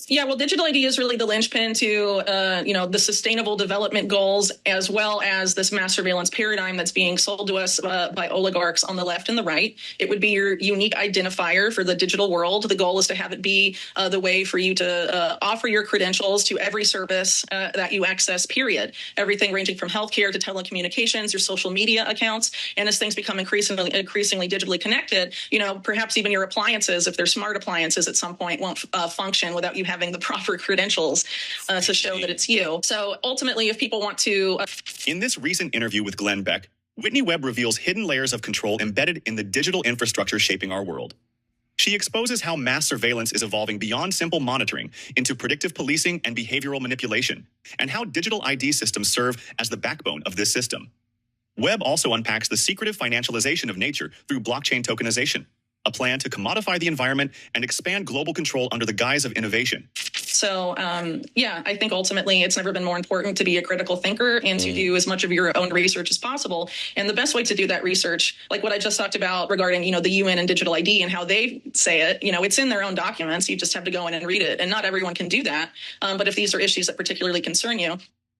Yeah, well, digital ID is really the linchpin to, the sustainable development goals, as well as this mass surveillance paradigm that's being sold to us by oligarchs on the left and the right. It would be your unique identifier for the digital world. The goal is to have it be the way for you to offer your credentials to every service that you access, period. Everything ranging from healthcare to telecommunications, your social media accounts. And as things become increasingly digitally connected, perhaps even your appliances, if they're smart appliances at some point, won't function without you having the proper credentials to show that it's you. So ultimately, if people want to...
In this recent interview with Glenn Beck, Whitney Webb reveals hidden layers of control embedded in the digital infrastructure shaping our world. She exposes how mass surveillance is evolving beyond simple monitoring into predictive policing and behavioral manipulation, and how digital ID systems serve as the backbone of this system. Webb also unpacks the secretive financialization of nature through blockchain tokenization, a plan to commodify the environment and expand global control under the guise of innovation.
So, I think ultimately it's never been more important to be a critical thinker and to do as much of your own research as possible. And the best way to do that research, like what I just talked about regarding, the UN and digital ID and how they say it, it's in their own documents. You just have to go in and read it. And not everyone can do that. But if these are issues that particularly concern you,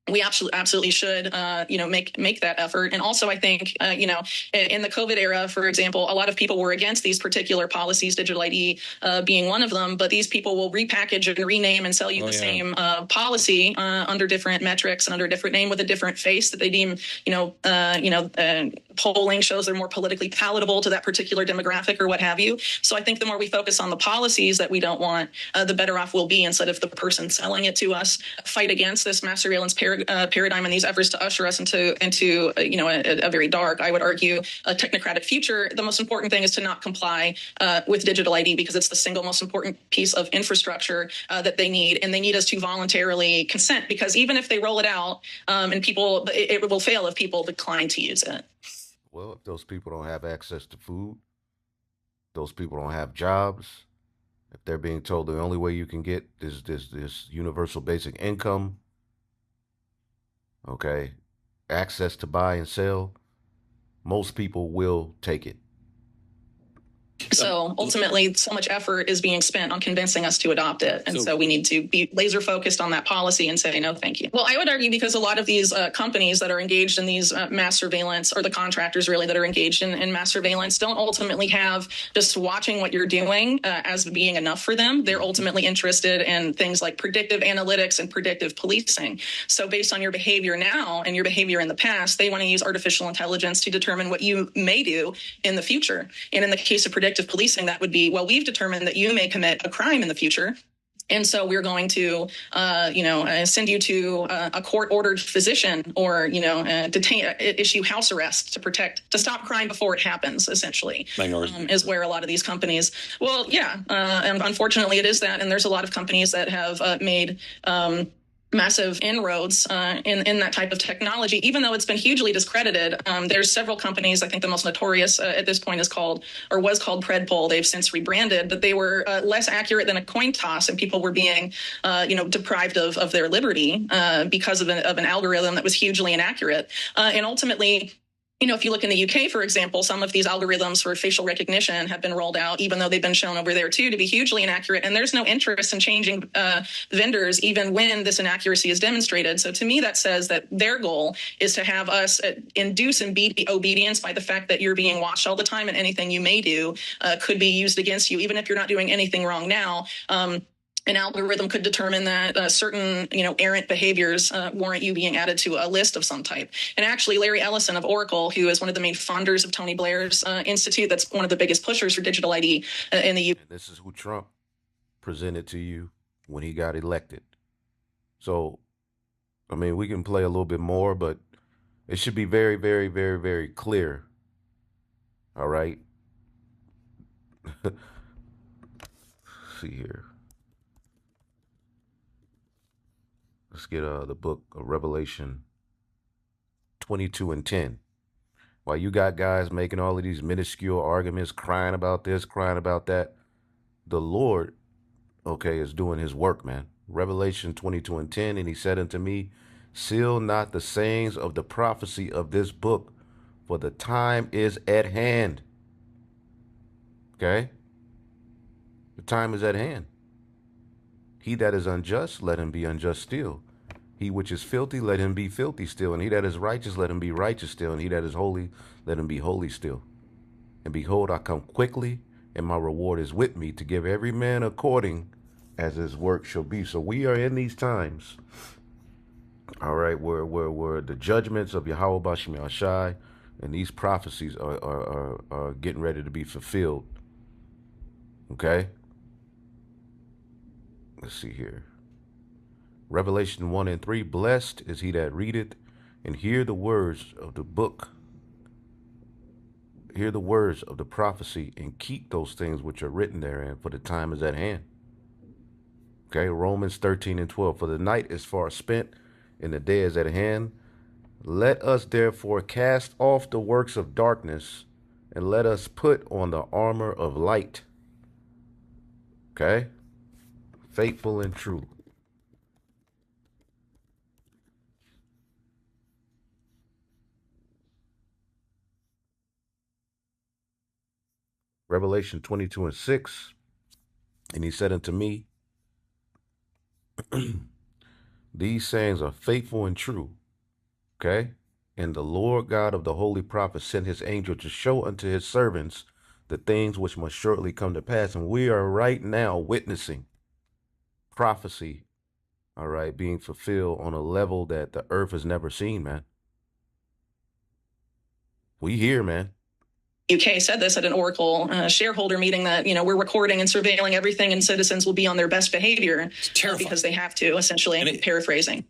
we absolutely should, make that effort. And also, I think, in the COVID era, for example, a lot of people were against these particular policies, digital ID being one of them. But these people will repackage and rename and sell you the same policy under different metrics and under a different name with a different face that they deem, polling shows they're more politically palatable to that particular demographic or what have you. So I think the more we focus on the policies that we don't want, the better off we'll be instead of the person selling it to us. Fight against this mass surveillance paradigm and these efforts to usher us into a very dark, I would argue, a technocratic future. The most important thing is to not comply with digital ID, because it's the single most important piece of infrastructure that they need, and they need us to voluntarily consent, because even if they roll it out and people, it will fail if people decline to use it.
Well, if those people don't have access to food, those people don't have jobs, if they're being told the only way you can get this universal basic income, okay, access to buy and sell, most people will take it.
So ultimately, so much effort is being spent on convincing us to adopt it. And so we need to be laser focused on that policy and say, no, thank you. Well, I would argue because a lot of these companies that are engaged in these mass surveillance, or the contractors really that are engaged in mass surveillance, don't ultimately have just watching what you're doing as being enough for them. They're ultimately interested in things like predictive analytics and predictive policing. So based on your behavior now and your behavior in the past, they want to use artificial intelligence to determine what you may do in the future. And in the case of predictive policing, that would be, well, we've determined that you may commit a crime in the future. And so we're going to, send you to a court-ordered physician, or, issue house arrest to stop crime before it happens, essentially, is where a lot of these companies, and unfortunately it is that. And there's a lot of companies that have made massive inroads in that type of technology, even though it's been hugely discredited. There's several companies. I think the most notorious at this point was called Predpol. They've since rebranded, but they were less accurate than a coin toss, and people were being, deprived of their liberty because of an algorithm that was hugely inaccurate. And ultimately, if you look in the UK, for example, some of these algorithms for facial recognition have been rolled out, even though they've been shown over there, too, to be hugely inaccurate. And there's no interest in changing vendors, even when this inaccuracy is demonstrated. So to me, that says that their goal is to have us induce and beat obedience by the fact that you're being watched all the time, and anything you may do could be used against you, even if you're not doing anything wrong now. An algorithm could determine that certain, errant behaviors warrant you being added to a list of some type. And actually, Larry Ellison of Oracle, who is one of the main funders of Tony Blair's institute, that's one of the biggest pushers for digital ID in the U.S.
This is who Trump presented to you when he got elected. So, we can play a little bit more, but it should be very, very, very, very clear. All right. Let's see here. Let's get the book of Revelation 22 and 10. While you got guys making all of these minuscule arguments, crying about this, crying about that, the Lord, is doing his work, man. Revelation 22 and 10, and he said unto me, seal not the sayings of the prophecy of this book, for the time is at hand. Okay? The time is at hand. He that is unjust, let him be unjust still. He which is filthy, let him be filthy still. And he that is righteous, let him be righteous still. And he that is holy, let him be holy still. And behold, I come quickly, and my reward is with me, to give every man according as his work shall be. So we are in these times, all right, where the judgments of Yahweh Bashim Yahshai and these prophecies are getting ready to be fulfilled. Okay? Let's see here. Revelation 1 and 3, blessed is he that readeth and hear the words of the book, hear the words of the prophecy, and keep those things which are written therein, for the time is at hand. Okay, Romans 13 and 12, for the night is far spent and the day is at hand. Let us therefore cast off the works of darkness, and let us put on the armor of light. Okay? Faithful and true. Revelation 22 and 6. And he said unto me, these sayings are faithful and true. Okay? And the Lord God of the holy prophets sent his angel to show unto his servants the things which must shortly come to pass. And we are right now witnessing prophecy, all right, being fulfilled on a level that the earth has never seen, man. We here, man.
UK said this at an Oracle shareholder meeting that, we're recording and surveilling everything, and citizens will be on their best behavior because they have to, essentially, paraphrasing.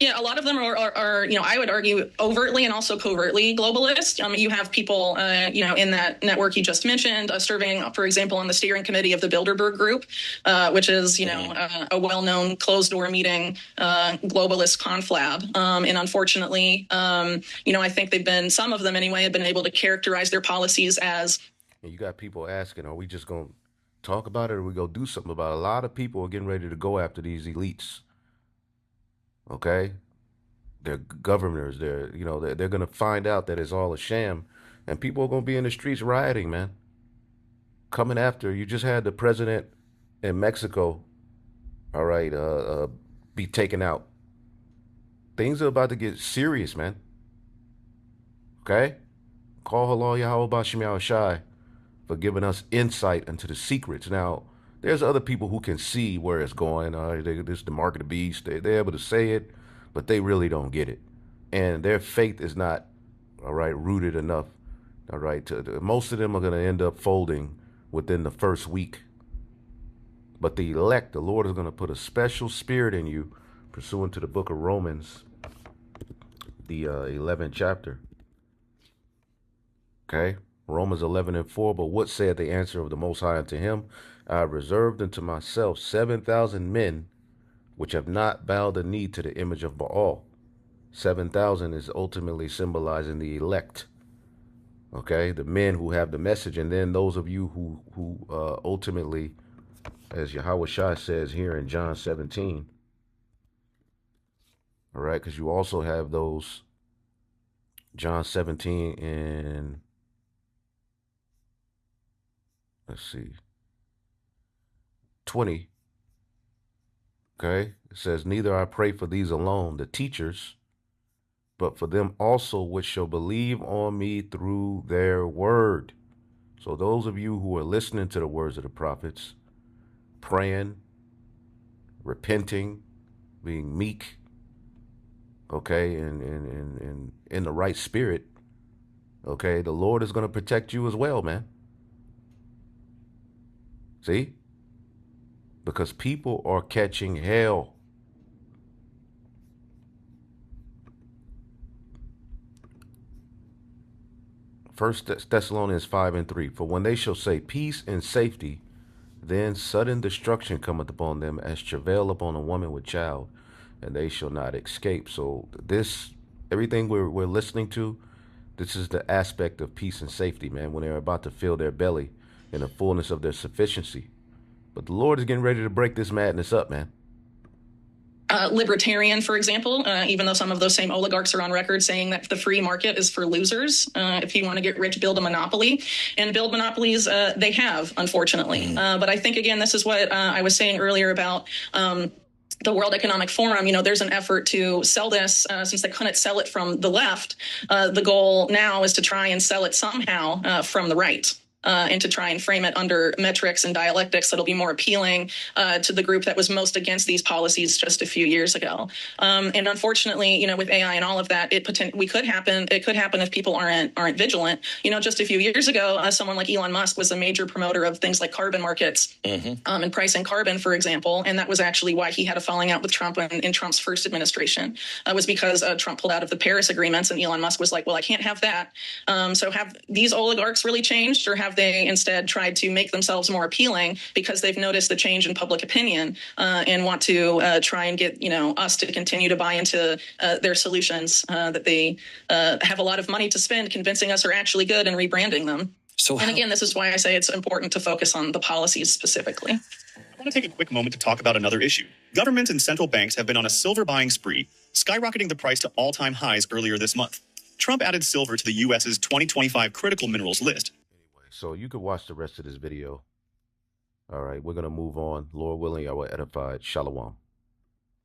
Yeah, a lot of them are I would argue overtly and also covertly globalist. You have people, in that network you just mentioned, serving, for example, on the steering committee of the Bilderberg Group, which is, a well-known closed-door meeting globalist conflab. And unfortunately, I think some of them anyway, have been able to characterize their policies as.
And you got people asking, are we just going to talk about it, or we go do something about it? A lot of people are getting ready to go after these elites. Okay, they're governors. They're going to find out that it's all a sham, and people are going to be in the streets rioting, man. coming after. You just had the president in Mexico, all right, be taken out. Things are about to get serious, man. Okay? Call Halal Yahweh Bashim Yahushai for giving us insight into the secrets. Now, there's other people who can see where it's going. This is the mark of the beast. They're able to say it, but they really don't get it. And their faith is not, all right, rooted enough. All right, most of them are going to end up folding within the first week. But the elect, the Lord is going to put a special spirit in you, pursuant to the book of Romans, the 11th chapter. Okay, Romans 11:4. But what said the answer of the Most High unto him? I have reserved unto myself 7,000 men, which have not bowed the knee to the image of Baal. 7,000 is ultimately symbolizing the elect. Okay, the men who have the message, and then those of you who ultimately, as Yahweh Shai says here in John 17, all right, because you also have those, John 17 and, let's see, 20, okay, it says, neither I pray for these alone, the teachers, but for them also which shall believe on me through their word. So those of you who are listening to the words of the prophets, praying, repenting, being meek, okay, and in the right spirit, okay, the Lord is going to protect you as well, man. See? Because people are catching hell. First Thessalonians 5:3. For when they shall say peace and safety, then sudden destruction cometh upon them as travail upon a woman with child, and they shall not escape. So this, everything we're listening to, this is the aspect of peace and safety, man, when they're about to fill their belly in the fullness of their sufficiency. But the Lord is getting ready to break this madness up, man.
Libertarian, for example, even though some of those same oligarchs are on record saying that the free market is for losers. If you want to get rich, build a monopoly. And build monopolies, they have, unfortunately. But I think, again, this is what I was saying earlier about the World Economic Forum. You know, there's an effort to sell this since they couldn't sell it from the left. The goal now is to try and sell it somehow from the right. And to try and frame it under metrics and dialectics that'll be more appealing to the group that was most against these policies just a few years ago. And unfortunately, you know, with AI and all of that, it could happen if people aren't vigilant. You know, just a few years ago, someone like Elon Musk was a major promoter of things like carbon markets and pricing carbon, for example. And that was actually why he had a falling out with Trump in Trump's first administration, was because Trump pulled out of the Paris agreements, and Elon Musk was like, well, I can't have that. So have these oligarchs really changed, or have they instead tried to make themselves more appealing because they've noticed the change in public opinion and want to try and get, you know, us to continue to buy into their solutions that they have a lot of money to spend convincing us are actually good and rebranding them. And again, this is why I say it's important to focus on the policies specifically.
I want to take a quick moment to talk about another issue. Governments and central banks have been on a silver buying spree, skyrocketing the price to all-time highs earlier this month. Trump added silver to the U.S.'s 2025 critical minerals list.
So you can watch the rest of this video. All right, we're going to move on. Lord willing, I will edify. Shalom.